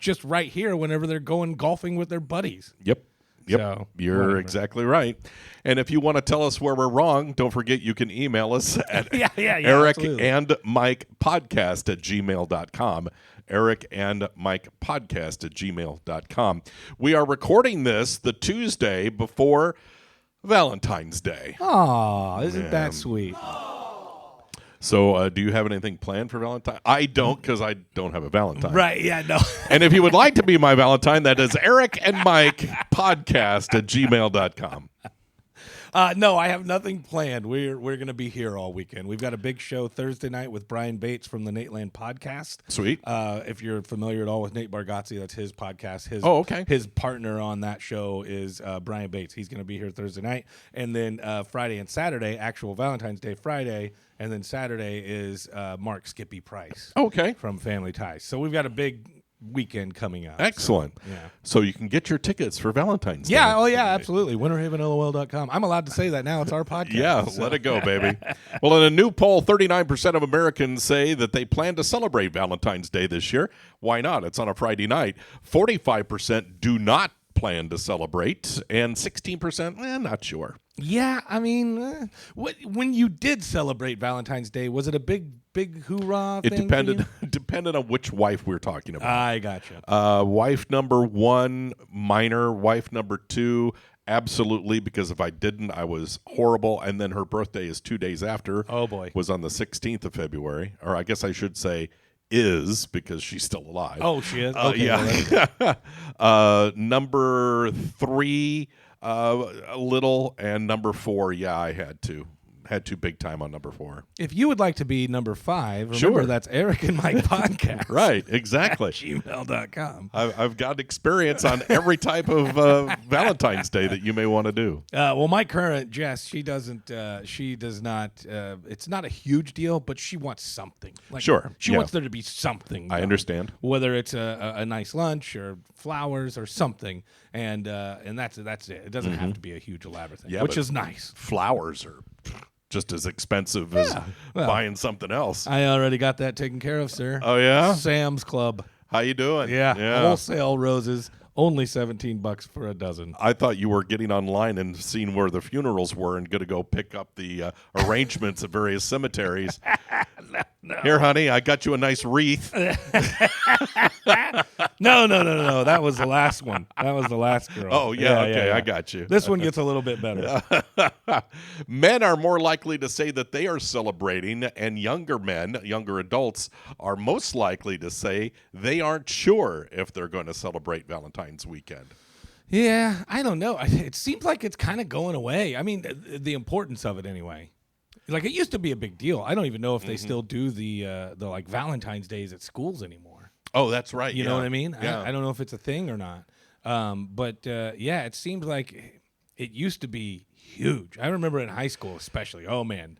just right here whenever they're going golfing with their buddies. Yep. So, You're exactly right. And if you want to tell us where we're wrong, don't forget you can email us at Eric absolutely. and Mike podcast at gmail.com. Eric and Mike podcast at gmail.com. We are recording this the Tuesday before Valentine's Day. Aw, isn't that sweet? So do you have anything planned for Valentine? I don't, because I don't have a Valentine. Right, yeah, no. And if you would like to be my Valentine, that is Eric and Mike podcast at gmail.com. No, I have nothing planned. We're going to be here all weekend. We've got a big show Thursday night with Brian Bates from the Nateland podcast. Sweet. If you're familiar at all with Nate Bargatze, that's his podcast. His partner on that show is Brian Bates. He's going to be here Thursday night. And then Friday and Saturday, actual Valentine's Day Friday. And then Saturday is Mark Skippy Price. Okay. From Family Ties. So we've got a big weekend coming up. Excellent. So, yeah. So you can get your tickets for Valentine's Day. Yeah, oh yeah, absolutely. WinterhavenLOL.com. I'm allowed to say that now. It's our podcast. Yeah, let it go, baby. Well, in a new poll, 39% of Americans say that they plan to celebrate Valentine's Day this year. Why not? It's on a Friday night. 45% do not plan to celebrate, and 16%, not sure. Yeah, I mean, when you did celebrate Valentine's Day, was it a big hoorah It thing? depended on which wife we're talking about. I gotcha. Wife number 1, minor. Wife number 2, absolutely, because if I didn't, I was horrible. And then her birthday is 2 days after. Oh, boy. Was on the 16th of February. Or I guess I should say is, because she's still alive. Oh, she is? Okay, yeah. Number 3, a little, and number 4, I had to had to big time on number 4. If you would like to be number 5, remember that's Eric and Mike Podcast. Right, exactly. gmail.com. I've got experience on every type of Valentine's Day that you may want to do. Well, my current Jess, she does not, it's not a huge deal, but she wants something. Like, Sure. She wants there to be something. I understand. Whether it's a nice lunch or flowers or something. And that's it. It doesn't have to be a huge elaborate thing, which is nice. Flowers are just as expensive as buying something else. I already got that taken care of, sir. Oh, yeah? Sam's Club. How you doing? Yeah. Wholesale roses, only $17 for a dozen. I thought you were getting online and seeing where the funerals were and going to go pick up the arrangements at various cemeteries. No. Here, honey, I got you a nice wreath. No. That was the last one. That was the last girl. Oh, okay, I got you. This one gets a little bit better. Men are more likely to say that they are celebrating, and younger adults, are most likely to say they aren't sure if they're going to celebrate Valentine's weekend. Yeah, I don't know. It seems like it's kind of going away. I mean, the importance of it anyway. Like, it used to be a big deal. I don't even know if they still do the like Valentine's Days at schools anymore. Oh, that's right. You know what I mean? Yeah. I don't know if it's a thing or not. But it seems like it used to be huge. I remember in high school especially. Oh, man.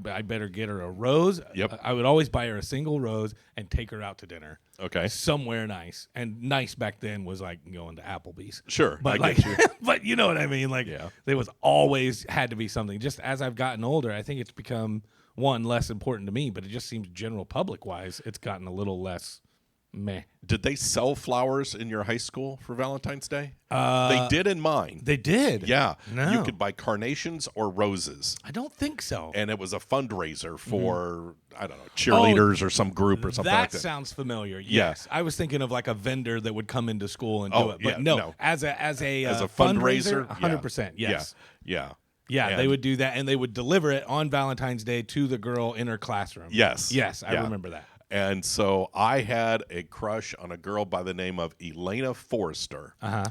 I better get her a rose. Yep. I would always buy her a single rose and take her out to dinner. Okay. Somewhere nice. And nice back then was like going to Applebee's. Sure. But I get you. but you know what I mean? Like there was always had to be something. Just as I've gotten older, I think it's become less important to me, but it just seems general public wise, it's gotten a little less meh. Did they sell flowers in your high school for Valentine's Day? They did in mine. They did? Yeah. No. You could buy carnations or roses. I don't think so. And it was a fundraiser for, I don't know, cheerleaders or some group or something like that. That sounds familiar. Yes. I was thinking of like a vendor that would come into school and do it. But no. As a fundraiser, 100%. Yes. Yeah. Yeah, they would do that, and they would deliver it on Valentine's Day to the girl in her classroom. Yes. I remember that. And so I had a crush on a girl by the name of Elena Forrester. Uh-huh.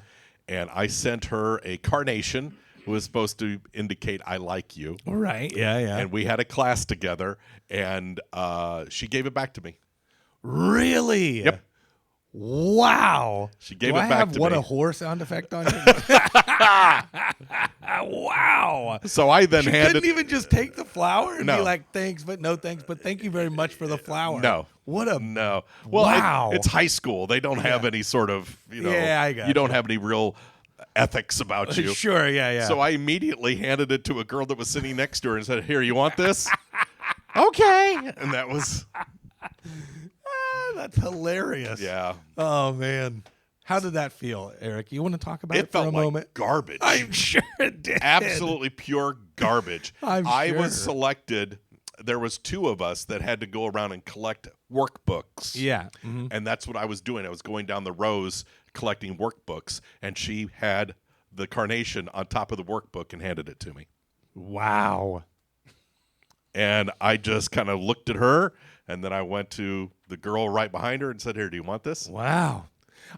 And I sent her a carnation. It was supposed to indicate I like you. All right. Yeah. And we had a class together, and she gave it back to me. Really? Yep. Wow. She gave it back to me. What a whore sound effect on you? Wow. So I then couldn't even just take the flower and No. be like, thanks, but no thanks, but thank you very much for the flower. No. No. Well, wow. It's high school. They don't have any sort of, I got you don't have any real ethics about you. Sure, yeah. So I immediately handed it to a girl that was sitting next to her and said, "Here, you want this?" Okay. And that was... That's hilarious. Yeah. Oh, man. How did that feel, Eric? You want to talk about it for a moment? It felt like garbage. I'm sure it did. Absolutely pure garbage. I was selected. There was 2 of us that had to go around and collect workbooks. Yeah. Mm-hmm. And that's what I was doing. I was going down the rows collecting workbooks, and she had the carnation on top of the workbook and handed it to me. Wow. And I just kind of looked at her, and then I went to the girl right behind her and said, "Here, do you want this?" Wow.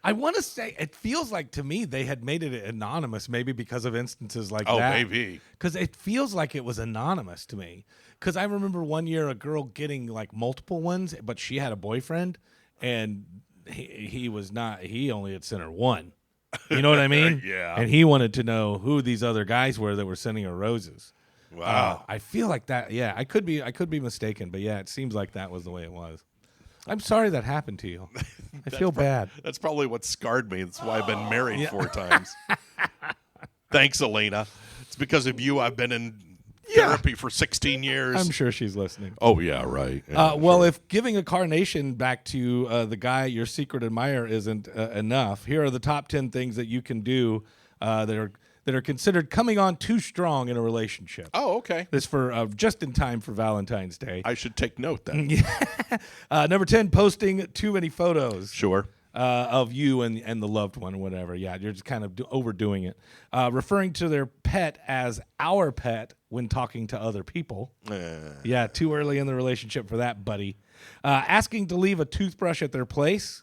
I want to say, it feels like to me they had made it anonymous, maybe because of instances like that. Oh, maybe. Because it feels like it was anonymous to me. Because I remember one year a girl getting like multiple ones, but she had a boyfriend, and he only had sent her one. You know what I mean? Yeah. And he wanted to know who these other guys were that were sending her roses. Wow. I feel like that. Yeah, I could be mistaken, but yeah, it seems like that was the way it was. I'm sorry that happened to you. I feel bad. That's probably what scarred me. That's why I've been married 4 times. Thanks, Elena. It's because of you I've been in therapy for 16 years. I'm sure she's listening. Oh, yeah, right. Yeah, well, if giving a carnation back to the guy, your secret admirer, isn't enough, here are the top 10 things that you can do that are considered coming on too strong in a relationship. Oh, okay. This for just in time for Valentine's Day. I should take note then. Number 10, posting too many photos. Sure. Of you and the loved one or whatever. Yeah, you're just kind of overdoing it. Referring to their pet as our pet when talking to other people. Yeah, too early in the relationship for that, buddy. Asking to leave a toothbrush at their place.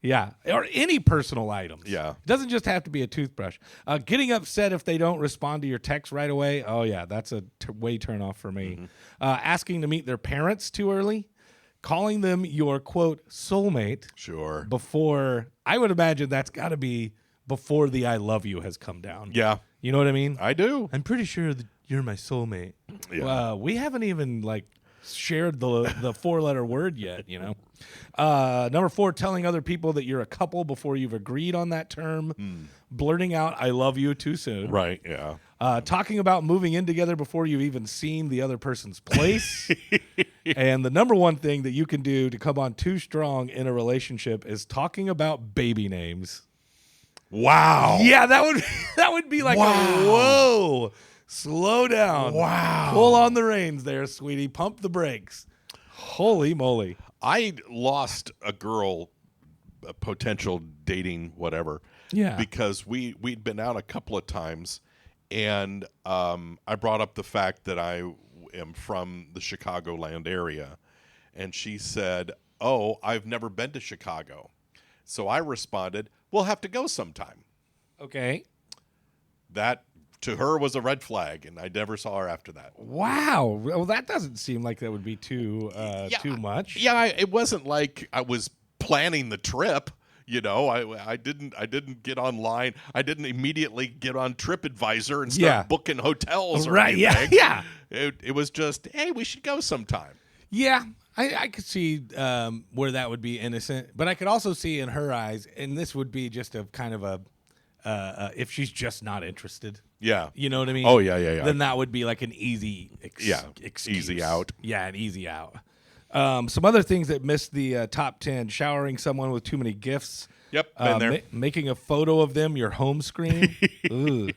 Yeah, or any personal items. Yeah. It doesn't just have to be a toothbrush. Getting upset if they don't respond to your text right away. Oh, yeah, that's a way turn off for me. Mm-hmm. Asking to meet their parents too early. Calling them your, quote, soulmate. Sure. Before, I would imagine that's got to be before the I love you has come down. Yeah. You know what I mean? I do. I'm pretty sure that you're my soulmate. Yeah. We haven't even, shared the four-letter word yet, you know. Number 4, telling other people that you're a couple before you've agreed on that term. Blurting out I love you too soon. Right, yeah. Talking about moving in together before you've even seen the other person's place. And the number one thing that you can do to come on too strong in a relationship is talking about baby names. Wow. Yeah, that would be like, whoa, slow down. Wow. Pull on the reins there, sweetie. Pump the brakes. Holy moly. I lost a girl, a potential dating whatever. Yeah. Because we'd been out a couple of times, and I brought up the fact that I am from the Chicagoland area, and she said, "Oh, I've never been to Chicago." So I responded, "We'll have to go sometime." Okay. That to her was a red flag, and I never saw her after that. Wow. Well, that doesn't seem like that would be too much. Yeah, it wasn't like I was planning the trip. You know, I didn't get online. I didn't immediately get on TripAdvisor and start booking hotels or anything. Yeah. It was just, hey, we should go sometime. Yeah. I could see where that would be innocent, but I could also see in her eyes, and this would be just a kind of a if she's just not interested. Yeah. You know what I mean? Oh, yeah. Then that would be like an easy excuse. Easy out. Yeah, an easy out. Some other things that missed the top 10: showering someone with too many gifts. Yep, been there. Making a photo of them your home screen. Ooh.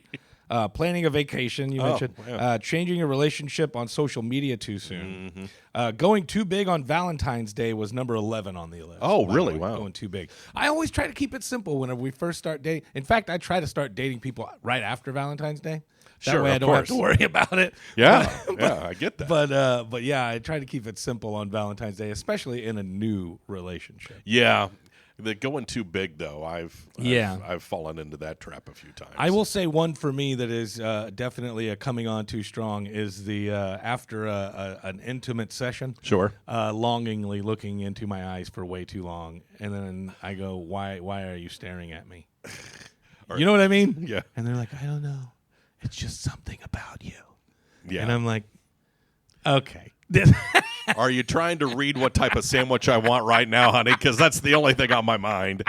Planning a vacation, you mentioned. Yeah. Changing a relationship on social media too soon. Going too big on Valentine's Day was number 11 on the list. Oh, really? Wow. Going too big. I always try to keep it simple whenever we first start dating. In fact, I try to start dating people right after Valentine's Day. That way I don't have to worry about it. Yeah, I get that. But yeah, I try to keep it simple on Valentine's Day, especially in a new relationship. Yeah. The going too big, though, I've fallen into that trap a few times. I will say one for me that is definitely a coming on too strong is the after an intimate session. Sure. Longingly looking into my eyes for way too long, and then I go, "Why are you staring at me?" You know what I mean? Yeah. And they're like, "I don't know. It's just something about you." Yeah. And I'm like, "Okay." Are you trying to read what type of sandwich I want right now, honey? Because that's the only thing on my mind.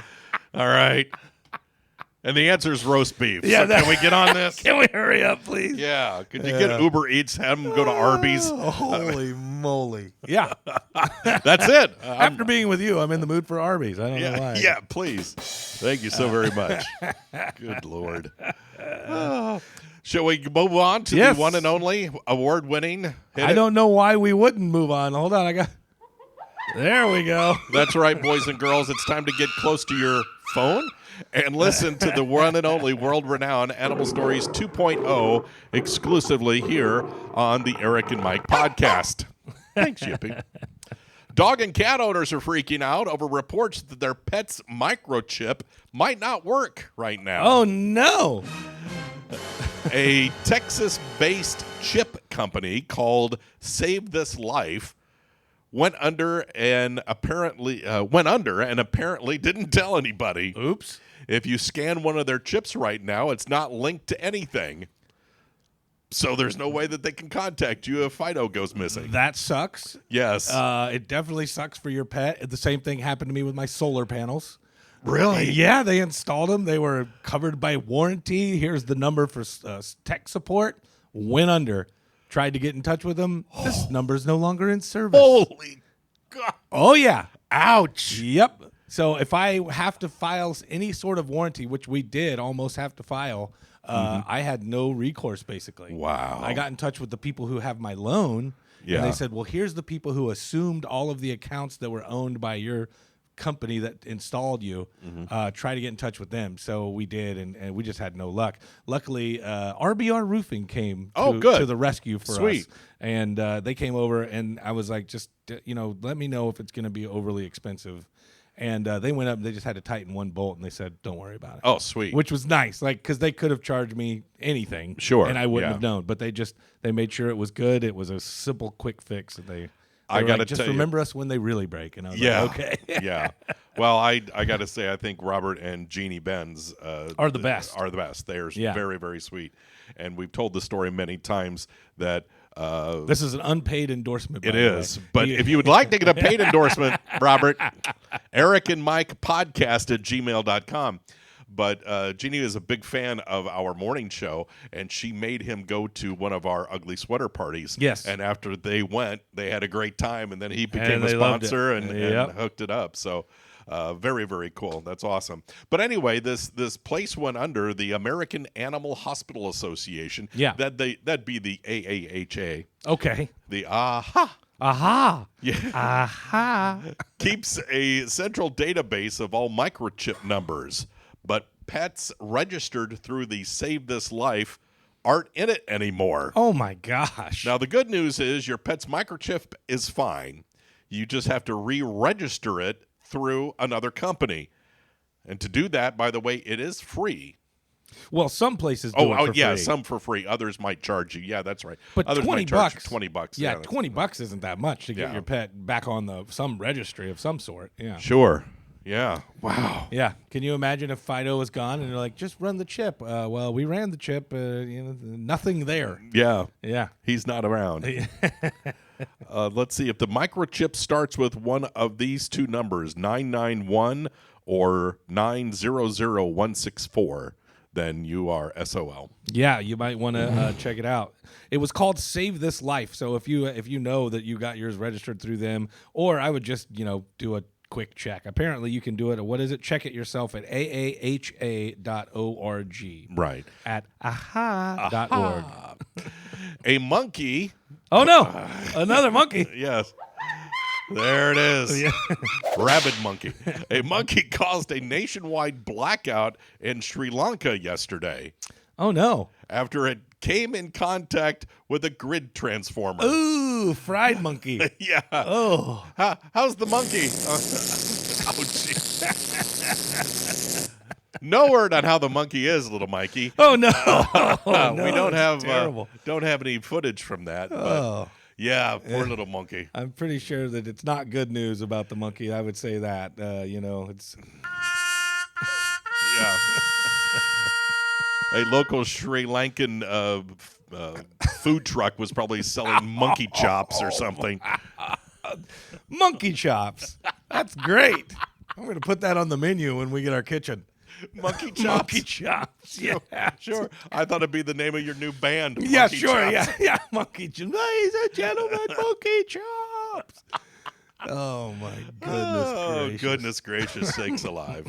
All right. And the answer is roast beef. Yeah, so can we get on this? Can we hurry up, please? Yeah. Could you get Uber Eats, have them go to Arby's? Holy moly. Yeah. That's it. After being with you, I'm in the mood for Arby's. I don't know why. Yeah, please. Thank you so very much. Good Lord. Shall we move on to the one and only award-winning? I don't know why we wouldn't move on. Hold on, there we go. That's right, boys and girls. It's time to get close to your phone and listen to the one and only world-renowned Animal Stories 2.0 exclusively here on the Eric and Mike podcast. Thanks, Yippee. Dog and cat owners are freaking out over reports that their pet's microchip might not work right now. Oh, no. A Texas-based chip company called Save This Life went under and apparently didn't tell anybody. Oops. If you scan one of their chips right now, it's not linked to anything. So there's no way that they can contact you if Fido goes missing. That sucks. Yes. It definitely sucks for your pet. The same thing happened to me with my solar panels. Really? Yeah, they installed them. They were covered by warranty. Here's the number for tech support. Went under. Tried to get in touch with them. This number's no longer in service. Holy God. Oh, yeah. Ouch. Yep. So if I have to file any sort of warranty, which we did almost have to file, I had no recourse, basically. Wow. I got in touch with the people who have my loan, and they said, well, here's the people who assumed all of the accounts that were owned by your company that installed you. Try to get in touch with them. So we did, and we just had no luck. Luckily, RBR Roofing came to the rescue for us. And they came over, and I was like, just, let me know if it's going to be overly expensive. And they went up and they just had to tighten one bolt, and they said, don't worry about it. Oh, sweet. Which was nice, like, because they could have charged me anything. Sure, and I wouldn't yeah. have known. But they made sure it was good. It was a simple, quick fix. And they I were gotta like, just tell you- remember us when they really break. And I was Yeah. like, okay. Yeah. Well, I got to say, I think Robert and Jeannie Benz Are the best. Are the best. They are Yeah. very, very sweet. And we've told the story many times that This is an unpaid endorsement. By it the is. way. But if you would like to get a paid endorsement, Robert, Eric and Mike podcast at gmail.com. But Jeannie is a big fan of our morning show, and she made him go to one of our ugly sweater parties. Yes. And after they went, they had a great time, and then he became And a they loved it. sponsor and Yep. hooked it up. So very, very cool. That's awesome. But anyway, this place went under the American Animal Hospital Association. Yeah. That'd be the AAHA. Okay. The AHA. Aha. Yeah. Aha. Keeps a central database of all microchip numbers, but pets registered through the Save This Life aren't in it anymore. Oh, my gosh. Now, the good news is your pet's microchip is fine. You just have to re-register it through another company. And to do that, by the way, it is free. Well, some places do it for yeah, free. some for free. Others might charge you. Yeah, that's right. But Others $20 might charge you bucks. $20. Yeah, that's- $20 isn't that much to get Yeah. your pet back on some registry of some sort. Yeah. Sure. Yeah. Wow. Yeah. Can you imagine if Fido was gone and they're like, just run the chip? Well, we ran the chip. Nothing there. Yeah. Yeah. He's not around. Let's see. If the microchip starts with one of these two numbers, 991 or 900164, then you are SOL. Yeah, you might want to check it out. It was called Save This Life. So if you know that you got yours registered through them, or I would just do a quick check. Apparently, you can do it. What is it? Check it yourself at aaha.org. Right. At aha.org. A monkey. Oh no, another monkey. Yes. There it is. Rabid monkey. A monkey caused a nationwide blackout in Sri Lanka yesterday Oh no. after it came in contact with a grid transformer. Ooh, fried monkey. Yeah. Oh. How's the monkey? Oh, gee. No word on how the monkey is, little Mikey. Oh no. Oh, no, We don't it's have terrible. any footage from that. But Oh. yeah, poor little monkey. I'm pretty sure that it's not good news about the monkey. I would say that. It's Yeah. A local Sri Lankan food truck was probably selling monkey chops or something. monkey chops. That's great. I'm going to put that on the menu when we get our kitchen. Monkey chops? Monkey chops. Yeah. Sure. I thought it'd be the name of your new band. Yeah, Monkey sure. Chops. Yeah. Monkey chops. Ladies and gentlemen, monkey chops. Oh, my goodness gracious. Goodness gracious sakes alive.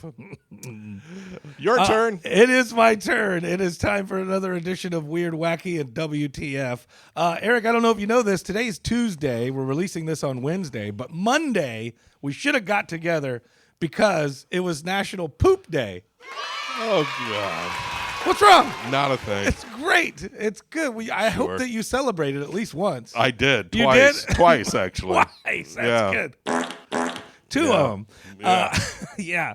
Your turn. It is my turn. It is time for another edition of Weird, Wacky, and WTF. Eric, I don't know if you know this. Today's Tuesday. We're releasing this on Wednesday. But Monday, we should have got together because it was National Poop Day. Oh, God. What's wrong? Not a thing. It's great. It's good. I hope that you celebrated at least once. I did. You Twice. did? Twice, actually. Twice. That's good. Two of them. Yeah.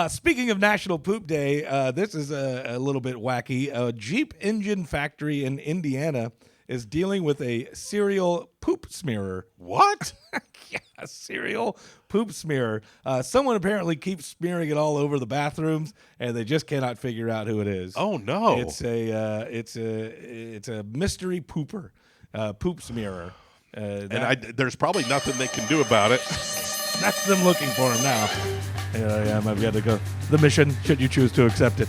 Speaking of National Poop Day, this is a little bit wacky. A Jeep engine factory in Indiana is dealing with a serial poop smearer. What? Yeah, a serial poop smearer. Someone apparently keeps smearing it all over the bathrooms, and they just cannot figure out who it is. Oh, no. It's a mystery pooper, poop smearer. There's probably nothing they can do about it. That's them looking for him now. Here I am. I've got to go. The mission, should you choose to accept it,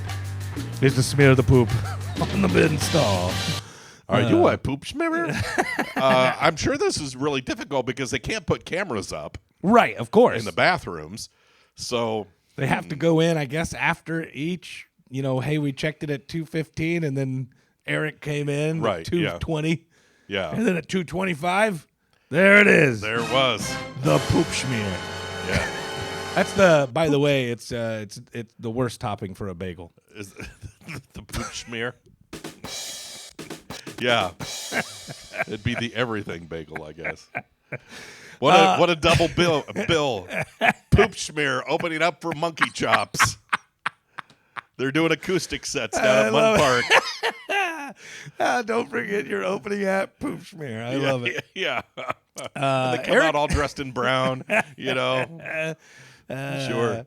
is to smear the poop on the bin stall. Are you a poop smearer? I'm sure this is really difficult because they can't put cameras up Right, of course. in the bathrooms. So They have to go in, I guess, after each, hey, we checked it at 2:15, and then Eric came in Right, at 2:20. yeah, And then at 2:25, there it is. there it was. The poop smear. Yeah. That's by the way, it's the worst topping for a bagel. Is the poop smear? Yeah. It'd be the everything bagel, I guess. What a double bill. Poop Schmear opening up for Monkey Chops. They're doing acoustic sets down at Munn Park. Don't forget your opening act, Poop Schmear. I love it. Yeah. And they come out all dressed in brown, Sure.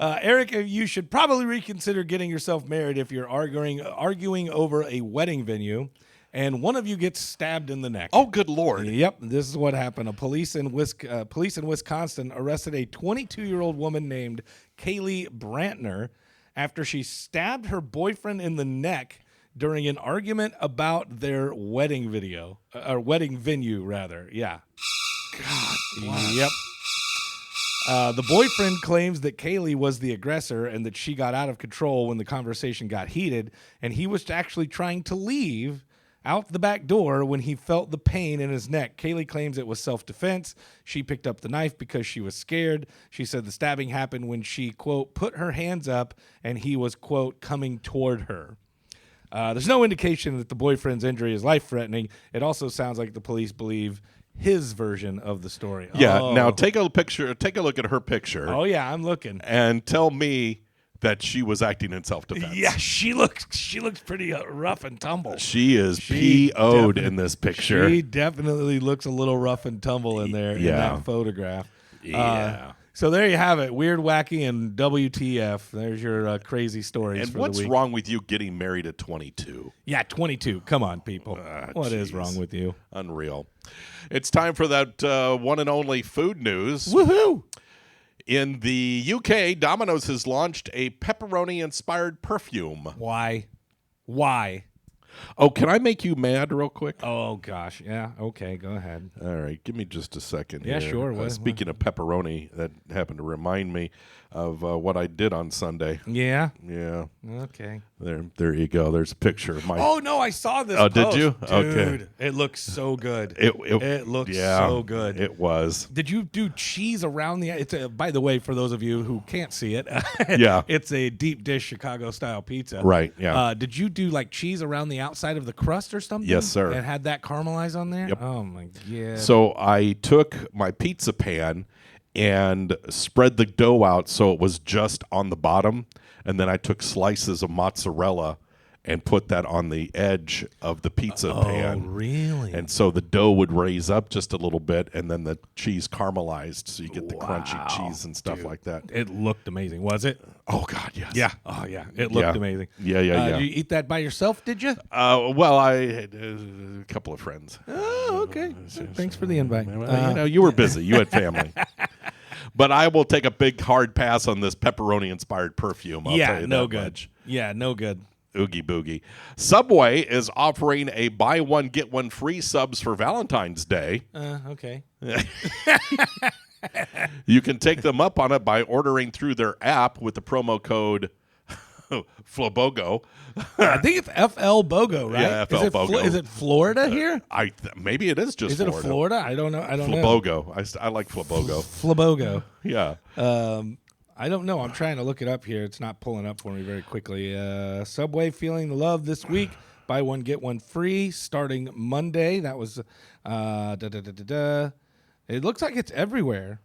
Eric, you should probably reconsider getting yourself married if you're arguing over a wedding venue and one of you gets stabbed in the neck. Oh, good Lord. Yep, this is what happened. Police in Wisconsin arrested a 22-year-old woman named Kaylee Brantner after she stabbed her boyfriend in the neck during an argument about their wedding venue, rather. Yeah. God. Yep. The boyfriend claims that Kaylee was the aggressor and that she got out of control when the conversation got heated, and he was actually trying to leave out the back door when he felt the pain in his neck. Kaylee claims it was self-defense. She picked up the knife because she was scared. She said the stabbing happened when she, quote, put her hands up and he was, quote, coming toward her. There's no indication that the boyfriend's injury is life-threatening. It also sounds like the police believe his version of the story. Yeah. Oh. Now take a look at her picture. Oh yeah, I'm looking. And tell me that she was acting in self-defense. Yeah, she looks pretty rough and tumble. She is PO'd in this picture. She definitely looks a little rough and tumble in there in that photograph. Yeah. So there you have it. Weird, Wacky, and WTF. There's your crazy stories and for what's the week. wrong with you getting married at 22? Yeah, 22. Come on, people. What is wrong with you? Unreal. It's time for that one and only food news. Woohoo! In the UK, Domino's has launched a pepperoni-inspired perfume. Why? Oh, can I make you mad real quick? Oh, gosh. Yeah. Okay, go ahead. All right. Give me just a second Yeah, here. sure. Speaking of pepperoni, that happened to remind me of what I did on Sunday. Yeah? Yeah. Okay. There you go. There's a picture of my... Oh, no, I saw this post. Did you? Dude, okay. It looks so good. It looks so good. It was. Did you do cheese around the... It's by the way, for those of you who can't see it, yeah, it's a deep dish Chicago-style pizza. Right, yeah. Did you do like cheese around the outside of the crust or something? Yes, sir. And had that caramelize on there? Yep. Oh, my God. So I took my pizza pan and spread the dough out so it was just on the bottom, and then I took slices of mozzarella and put that on the edge of the pizza pan. Oh, really? And so the dough would raise up just a little bit, and then the cheese caramelized, so you get the crunchy cheese and stuff like that. It looked amazing, was it? Oh, God, yes. Yeah. Oh, yeah. It looked amazing. Yeah. Did you eat that by yourself, did you? Well, I had a couple of friends. Oh, okay. Thanks for the invite. You were busy. You had family. But I will take a big hard pass on this pepperoni-inspired perfume. I'll tell you no that good. much. Yeah, no good. Oogie boogie. Subway is offering a buy one, get one free subs for Valentine's Day. Okay. You can take them up on it by ordering through their app with the promo code Flobogo. I think it's FL Bogo, right? Yeah, FL Bogo. Is it Florida here? Maybe it is just Is it Florida. a Florida? I don't know. Flobogo. I like Flobogo. Flobogo. Yeah. I don't know. I'm trying to look it up here. It's not pulling up for me very quickly. Subway feeling the love this week. Buy one, get one free starting Monday. That was It looks like it's everywhere.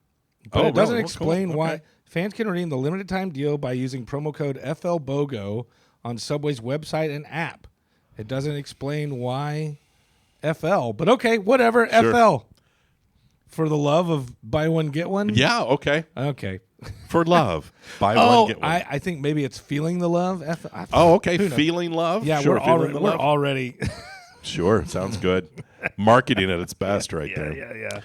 But it doesn't explain why. Okay. Fans can redeem the limited time deal by using promo code FLBOGO on Subway's website and app. It doesn't explain why FL, but okay, whatever. Sure. FL. For the love of buy one, get one? Yeah, okay. Okay. For love. Buy one, get one. I think maybe it's feeling the love. Okay. Feeling love? Yeah, sure, we're already. Sure. Sounds good. Marketing at its best there. Yeah.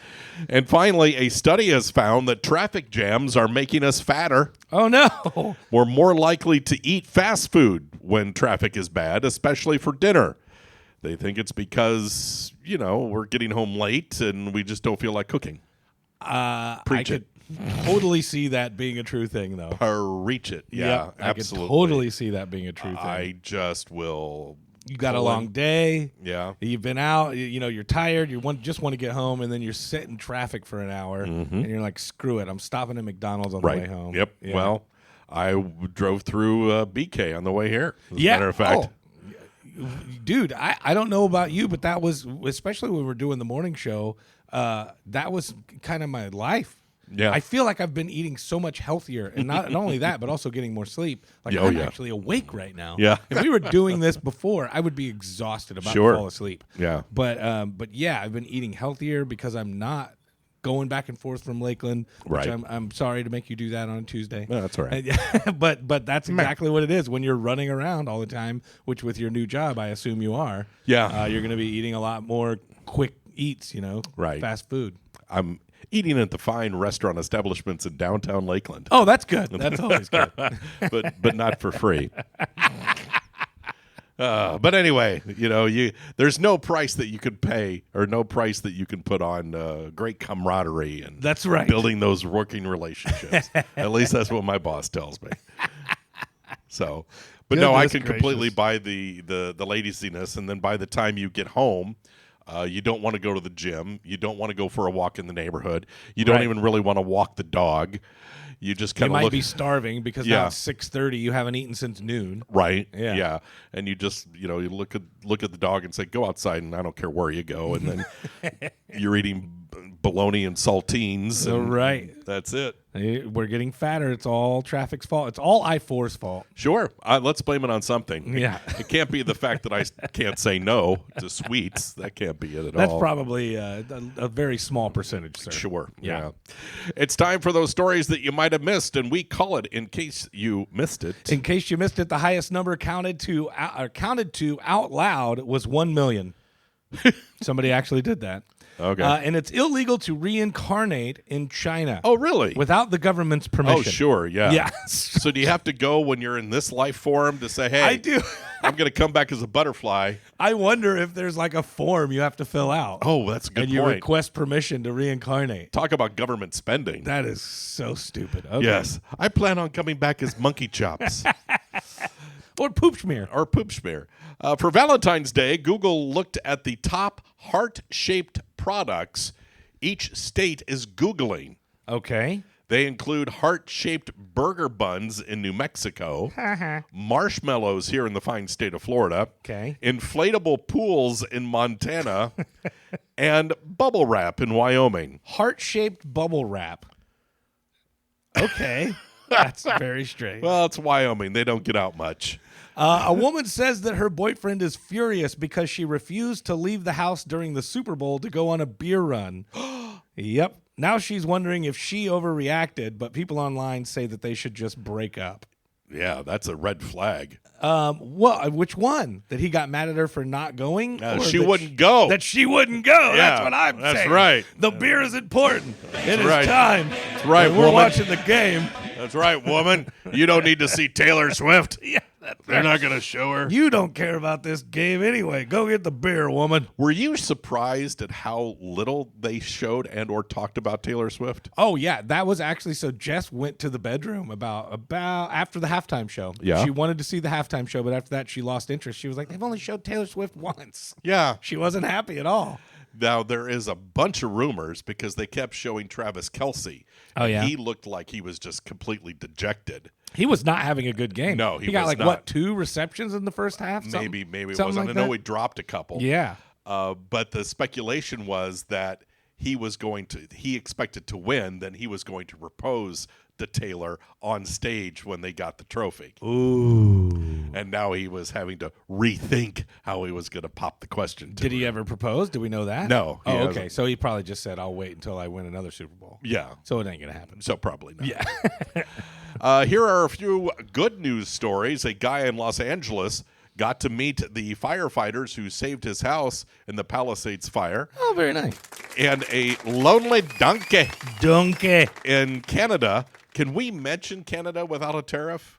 And finally, a study has found that traffic jams are making us fatter. Oh, no. We're more likely to eat fast food when traffic is bad, especially for dinner. They think it's because, we're getting home late and we just don't feel like cooking. Preach it. Totally see that being a true thing, though. Preach it. Yeah, absolutely. I could totally see that being a true thing. I just will. You got a long day. Yeah. You've been out. You're tired. Just want to get home, and then you're sitting in traffic for an hour, and you're like, screw it. I'm stopping at McDonald's on the way home. Yep. Yeah. Well, I drove through BK on the way here, as a matter of fact. Dude, I don't know about you, but that was, especially when we were doing the morning show, that was kind of my life. Yeah. I feel like I've been eating so much healthier, and not only that, but also getting more sleep. Like I'm actually awake right now. Yeah. If we were doing this before, I would be exhausted about to fall asleep. Yeah. But yeah, I've been eating healthier because I'm not going back and forth from Lakeland. Which Right. I'm sorry to make you do that on a Tuesday. No, that's all right. But that's exactly what it is when you're running around all the time. Which with your new job, I assume you are. Yeah. You're going to be eating a lot more quick eats. Right. Fast food. I'm eating at the fine restaurant establishments in downtown Lakeland. Oh, that's good. That's always good. but not for free. But anyway, there's no price that you could pay or no price that you can put on great camaraderie and That's right. building those working relationships. At least that's what my boss tells me. So, but no, I can completely buy the laziness, and then by the time you get home, you don't want to go to the gym. You don't want to go for a walk in the neighborhood. You don't even really want to walk the dog. You just kind of might be starving because now it's 6:30. You haven't eaten since noon. Right. Yeah. And you just you look at the dog and say, go outside, and I don't care where you go. And then you're eating bologna and saltines. And right. That's it. We're getting fatter. It's all traffic's fault. It's all I-4's fault. Sure. Let's blame it on something. Yeah. It can't be the fact that I can't say no to sweets. That can't be it at all. That's probably a very small percentage, sir. Sure. Yeah. It's time for those stories that you might have missed, and we call it In Case You Missed It. In case you missed it, the highest number counted to out loud was 1 million. Somebody actually did that. Okay. And it's illegal to reincarnate in China. Oh, really? Without the government's permission. Oh, sure. Yeah. Yeah. So do you have to go when you're in this life form to say, hey, I do. I'm going to come back as a butterfly? I wonder if there's like a form you have to fill out. Oh, that's a good and point. you request permission to reincarnate. Talk about government spending. That is so stupid. Okay. Yes. I plan on coming back as monkey chops. Or poop smear. Or poop smear. For Valentine's Day, Google looked at the top heart-shaped products each state is Googling. Okay. They include heart-shaped burger buns in New Mexico, marshmallows here in the fine state of Florida, inflatable pools in Montana, and bubble wrap in Wyoming. Heart-shaped bubble wrap. Okay. That's very strange. Well, it's Wyoming. They don't get out much. A woman says that her boyfriend is furious because she refused to leave the house during the Super Bowl to go on a beer run. Yep. Now she's wondering if she overreacted, but people online say that they should just break up. Yeah, that's a red flag. Well, which one? That he got mad at her for not going? She wouldn't go. That she wouldn't go. Yeah, that's what I'm saying. That's right. The beer is important. It is right. time. That's right, We're woman. watching the game. That's right, woman. You don't need to see Taylor Swift. Yeah, that's They're right. not going to show her. You don't care about this game anyway. Go get the beer, woman. Were you surprised at how little they showed and or talked about Taylor Swift? Oh, yeah. That was actually, so Jess went to the bedroom about after the halftime show. Yeah. She wanted to see the halftime show, but after that, she lost interest. She was like, they've only showed Taylor Swift once. Yeah. She wasn't happy at all. Now, there is a bunch of rumors because they kept showing Travis Kelce. Oh, yeah. He looked like he was just completely dejected. He was not having a good game. No, he got was like, not. what, 2 receptions in the first half? Maybe it something wasn't. like I know that? he dropped a couple. Yeah. But the speculation was that he expected to win, then he was going to propose to Taylor on stage when they got the trophy. Ooh. And now he was having to rethink how he was going to pop the question to Did her. he ever propose? Do we know that? No, he Oh, okay. hasn't. So he probably just said, I'll wait until I win another Super Bowl. Yeah. So it ain't going to happen. So probably not. Yeah. Here are a few good news stories. A guy in Los Angeles got to meet the firefighters who saved his house in the Palisades fire. Oh, very nice. And a lonely donkey Donkey. in Canada. Can we mention Canada without a tariff?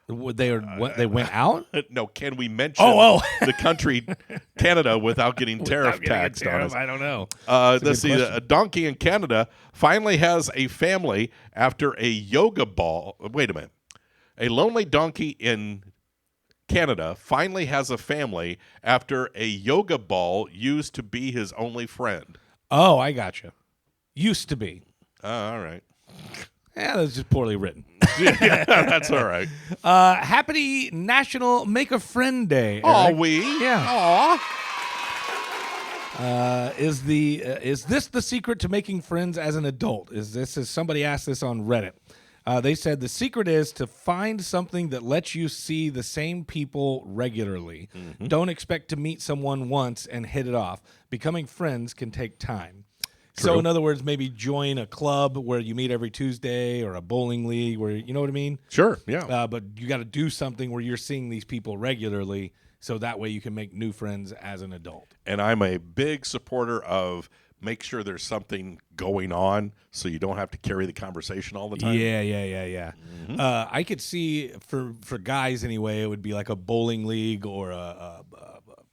They went out? No, can we mention the country Canada without getting tariff taxed on us? I don't know. Let's see. A donkey in Canada finally has a family after a yoga ball. Wait a minute. A lonely donkey in Canada finally has a family after a yoga ball used to be his only friend. Oh, I gotcha. Used to be. All right. Yeah, that's just poorly written. Yeah, that's all right. Happy National Make a Friend Day. Oh, Eric. we? Yeah. Aw. Is this the secret to making friends as an adult? Is somebody asked this on Reddit? They said the secret is to find something that lets you see the same people regularly. Mm-hmm. Don't expect to meet someone once and hit it off. Becoming friends can take time. True. So in other words, maybe join a club where you meet every Tuesday, or a bowling league where, you know what I mean? Sure, yeah. But you got to do something where you're seeing these people regularly, so that way you can make new friends as an adult. And I'm a big supporter of make sure there's something going on so you don't have to carry the conversation all the time. Yeah. Mm-hmm. I could see for guys anyway, it would be like a bowling league or a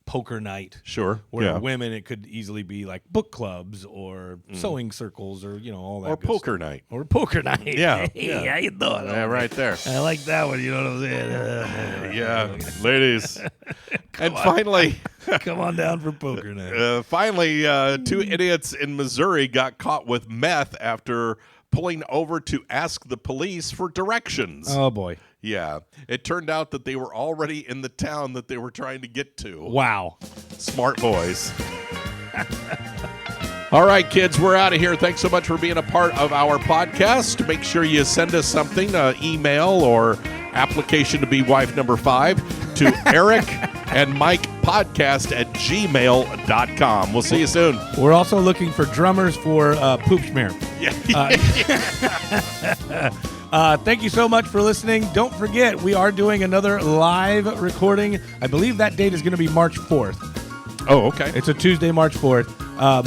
poker night. Sure. Where women, it could easily be like book clubs or sewing circles or, all that. Or poker night. Or poker night. Yeah. Hey, how you doing? Yeah, right there. I like that one. You know what I'm saying? Yeah, ladies. Finally, come on down for poker night. Finally, 2 idiots in Missouri got caught with meth after pulling over to ask the police for directions. Oh, boy. Yeah. It turned out that they were already in the town that they were trying to get to. Wow. Smart boys. All right, kids, we're out of here. Thanks so much for being a part of our podcast. Make sure you send us something, email or application to be wife number 5 to Eric and Mike podcast at gmail.com. We'll see you soon. We're also looking for drummers for Poop Schmear. Yeah. Thank you so much for listening. Don't forget, we are doing another live recording. I believe that date is going to be March 4th. Oh, okay. It's a Tuesday, March 4th.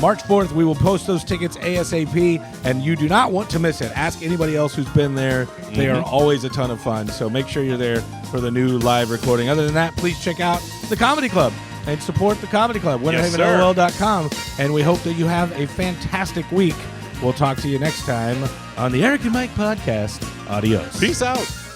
March 4th, we will post those tickets ASAP, and you do not want to miss it. Ask anybody else who's been there. They are always a ton of fun, so make sure you're there for the new live recording. Other than that, please check out the Comedy Club and support the Comedy Club, winterhavenol.com, and we hope that you have a fantastic week. We'll talk to you next time on the Eric and Mike podcast. Adios. Peace out.